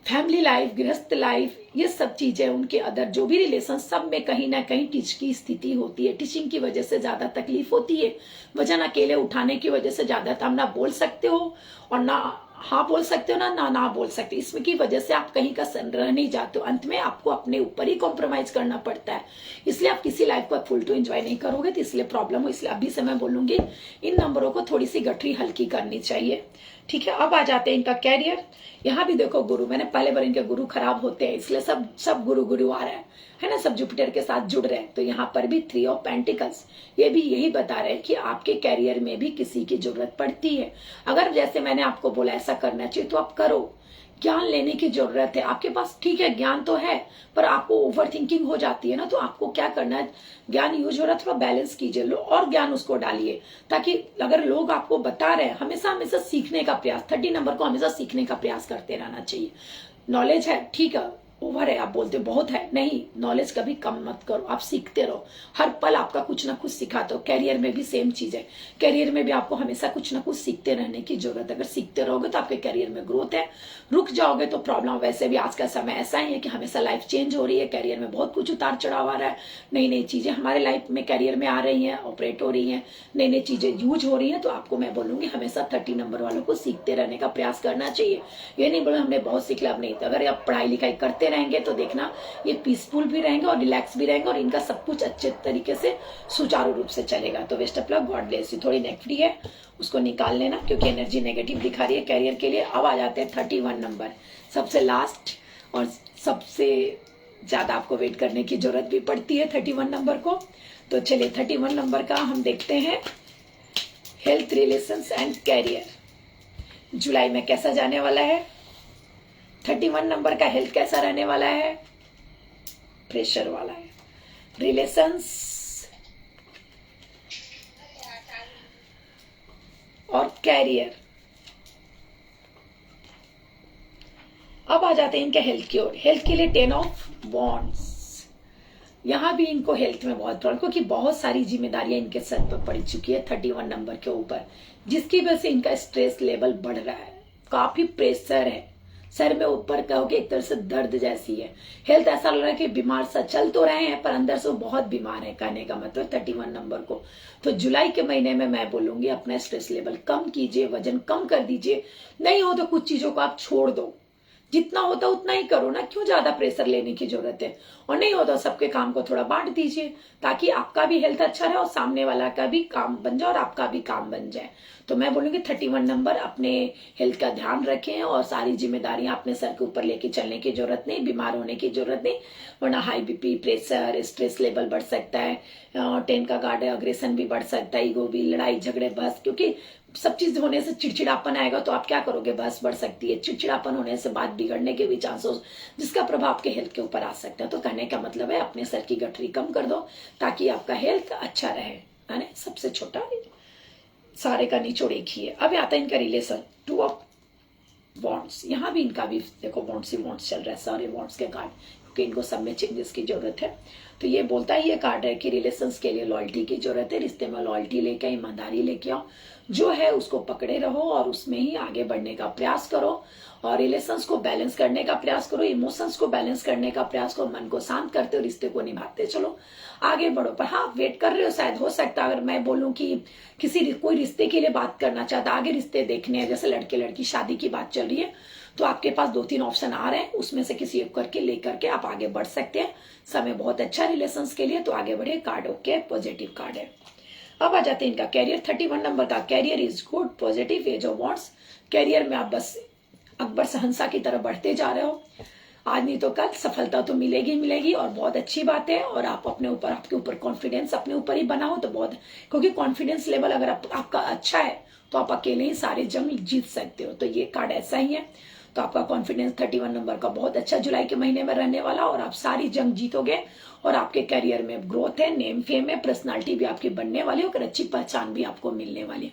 [SPEAKER 1] फैमिली लाइफ, गृहस्थ लाइफ, ये सब चीजें, उनके अदर जो भी रिलेशन, सब में कहीं ना कहीं टीच की स्थिति होती है। टीचिंग की वजह से ज्यादा तकलीफ होती है, वजन अकेले उठाने की वजह से ज्यादा हम ना बोल सकते हो और ना हाँ बोल सकते हो ना बोल सकते, इसमें की वजह से आप कहीं का रह नहीं जाते हो, अंत में आपको अपने ऊपर ही कॉम्प्रोमाइज करना पड़ता है, इसलिए आप किसी लाइफ को फुल टू एंजॉय नहीं करोगे, तो इसलिए प्रॉब्लम हो। इसलिए अभी से मैं बोलूंगी इन नंबरों को थोड़ी सी गठरी हल्की करनी चाहिए, ठीक है। अब आ जाते हैं इनका कैरियर। यहाँ भी देखो गुरु, मैंने पहले बार इनके गुरु खराब होते हैं इसलिए सब गुरु आ रहे है ना, सब जुपिटर के साथ जुड़ रहे हैं। तो यहाँ पर भी 3 ऑफ पेंटिकल्स, ये भी यही बता रहे हैं कि आपके कैरियर में भी किसी की जरूरत पड़ती है। अगर जैसे मैंने आपको बोला ऐसा करना चाहिए तो आप करो, ज्ञान लेने की जरूरत है आपके पास, ठीक है ज्ञान तो है, पर आपको ओवर थिंकिंग हो जाती है ना, तो आपको क्या करना है, ज्ञान यूज हो रहा है थोड़ा बैलेंस कीजिए, लो और ज्ञान उसको डालिए, ताकि अगर लोग आपको बता रहे हैं, हमेशा सीखने का प्रयास, 30 नंबर को हमेशा सीखने का प्रयास करते रहना चाहिए। नॉलेज है ठीक है, ओवर है आप बोलते बहुत है, नहीं, नॉलेज कभी कम मत करो, आप सीखते रहो, हर पल आपका कुछ ना कुछ सिखाते हो। कैरियर में भी सेम चीज है, कैरियर में भी आपको हमेशा कुछ ना कुछ सीखते रहने की जरूरत है। अगर सीखते रहोगे तो आपके कैरियर में ग्रोथ है, रुक जाओगे तो प्रॉब्लम। वैसे भी आज का समय ऐसा ही है कि हमेशा लाइफ चेंज हो रही है, कैरियर में बहुत कुछ उतार चढ़ाव आ रहा है, नई नई चीजें हमारे लाइफ में कैरियर में आ रही है, ऑपरेट हो रही है, नई नई चीजें यूज हो रही है। तो आपको मैं बोलूंगी हमेशा 30 नंबर वालों को सीखते रहने का प्रयास करना चाहिए। ये नहीं बोलो हमने बहुत सीख लिया, अब नहीं, अगर आप पढ़ाई लिखाई करते करते रहेंगे तो देखना ये पीसफुल भी रहेंगे और रिलैक्स भी रहेंगे और इनका सब कुछ अच्छे तरीके से सुचारू रूप से चलेगा। तो best of luck, God bless you. थोड़ी नेक फ्री है, उसको निकाल लेना क्योंकि एनर्जी नेगेटिव दिखा रही है कैरियर के लिए। अब आ जाते हैं 31 नंबर, सबसे लास्ट और सबसे ज्यादा आपको वेट करने की जरूरत भी पड़ती है 31 नंबर को। तो चलिए 31 नंबर का हम देखते हैं हेल्थ, रिलेशंस एंड कैरियर जुलाई में कैसा जाने वाला है। 31 नंबर का हेल्थ कैसा रहने वाला है, प्रेशर वाला है। रिलेशंस और कैरियर, अब आ जाते हैं इनके हेल्थ की ओर। हेल्थ के लिए 10 ऑफ वॉन्ड्स, यहां भी इनको हेल्थ में बहुत प्रॉब्लम, क्योंकि बहुत सारी जिम्मेदारियां इनके सर पर पड़ चुकी है 31 नंबर के ऊपर, जिसकी वजह से इनका स्ट्रेस लेवल बढ़ रहा है, काफी प्रेशर है सर में ऊपर कहोगे, एक तरह से दर्द जैसी है। हेल्थ ऐसा लग रहा है कि बीमार सा चल तो रहे हैं पर अंदर से वो बहुत बीमार है, कहने का मतलब 31 नंबर को। तो जुलाई के महीने में मैं बोलूंगी अपना स्ट्रेस लेवल कम कीजिए, वजन कम कर दीजिए, नहीं हो तो कुछ चीजों को आप छोड़ दो, जितना होता उतना ही करो ना, क्यों ज्यादा प्रेशर लेने की जरूरत है। और नहीं होता सबके काम को थोड़ा बांट दीजिए ताकि आपका भी हेल्थ अच्छा रहे और सामने वाला का भी काम बन जाए और आपका भी काम बन जाए। तो मैं बोलूंगी 31 नंबर अपने हेल्थ का ध्यान रखें और सारी जिम्मेदारियां अपने सर के ऊपर लेके चलने की जरूरत नहीं, बीमार होने की जरूरत नहीं, वरना high BP, pressure, stress level बढ़ सकता है। 10 का कार्ड है, अग्रेशन भी बढ़ सकता है, ईगो भी, लड़ाई झगड़े, बस, क्योंकि सब चीज होने से चिड़चिड़ापन आएगा तो आप क्या करोगे, बस बढ़ सकती है। चिड़चिड़ापन होने से बात बिगड़ने के भी चांसेस, जिसका प्रभाव आपके हेल्थ के ऊपर आ सकता है। तो कहने का मतलब है अपने सर की गठरी कम कर दो ताकि आपका हेल्थ अच्छा रहे, है ना। सबसे छोटा सारे का निचोड़ एक ही है। अब आता है इनका रिलेशन, 2 ऑफ वॉन्ड्स, यहाँ भी इनका भी देखो वॉन्ड्स ही वॉन्ड्स चल रहा है, सारे वॉन्ड्स के कार्ड, क्योंकि इनको सब में चेंजेस की जरूरत है। तो ये बोलता है ये कार्ड है कि रिलेशंस के लिए लॉयल्टी की जरूरत है, रिश्ते में लॉयल्टी लेके, ईमानदारी लेके आओ, जो है उसको पकड़े रहो और उसमें ही आगे बढ़ने का प्रयास करो और रिलेशंस को बैलेंस करने का प्रयास करो, इमोशंस को बैलेंस करने का प्रयास करो, मन को शांत करते हो, रिश्ते को निभाते चलो, आगे बढ़ो। पर हाँ, वेट कर रहे हो, शायद हो सकता है अगर मैं बोलूं कि कोई रिश्ते के लिए बात करना चाहता, आगे रिश्ते देखने हैं, जैसे लड़के लड़की शादी की बात चल रही है, तो आपके पास 2-3 ऑप्शन आ रहे हैं, उसमें से किसी एक करके लेकर के आप आगे बढ़ सकते हैं। समय बहुत अच्छा रिलेशंस के लिए, तो आगे बढ़े। कार्ड ओके, पॉजिटिव कार्ड है। अब आ जाते हैं इनका कैरियर, 31 नंबर का career is good, positive, ace of wands. Career में आप बस अकबर सहंसा की तरफ बढ़ते जा रहे हो, आज नहीं तो कल सफलता तो मिलेगी मिलेगी और बहुत अच्छी बात है। और आप अपने ऊपर, आपके ऊपर कॉन्फिडेंस अपने ऊपर ही बना हो तो बहुत, क्योंकि कॉन्फिडेंस लेवल अगर आपका अच्छा है तो आप अकेले ही सारे जंग जीत सकते हो। तो ये कार्ड ऐसा ही है। तो आपका कॉन्फिडेंस 31 नंबर का बहुत अच्छा जुलाई के महीने में रहने वाला और आप सारी जंग जीतोगे और आपके करियर में ग्रोथ है, नेम फेम है, पर्सनालिटी भी आपकी बनने वाली है और अच्छी पहचान भी आपको मिलने वाली है।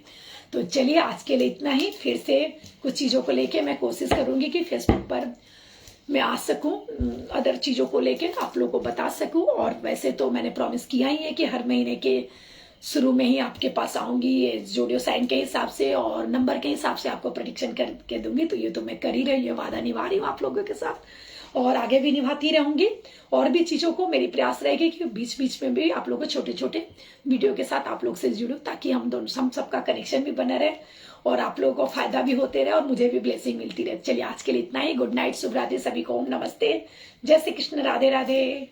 [SPEAKER 1] तो चलिए आज के लिए इतना ही। फिर से कुछ चीजों को लेके मैं कोशिश करूंगी कि फेसबुक पर मैं आ सकूं, अदर चीजों को लेके आप लोगों को बता सकूं। और वैसे तो मैंने प्रॉमिस किया ही है कि हर महीने के शुरू में ही आपके पास आऊंगी जोडियो साइन के हिसाब से और नंबर के हिसाब से आपको प्रेडिक्शन करके दूंगी। तो ये तो मैं कर ही रही हूँ, वादा निभा रही हूँ आप लोगों के साथ और आगे भी निभाती रहूंगी। और भी चीजों को मेरी प्रयास रहेगी कि बीच बीच में भी आप लोगों को छोटे छोटे वीडियो के साथ आप लोग से जुड़ूं, ताकि हम सबका कनेक्शन भी बना रहे और आप लोगों को फायदा भी होते रहे और मुझे भी ब्लेसिंग मिलती रहे। चलिए आज के लिए इतना ही। गुड नाइट, शुभ रात्रि सभी को, ओम नमस्ते, जय श्री कृष्ण, राधे राधे।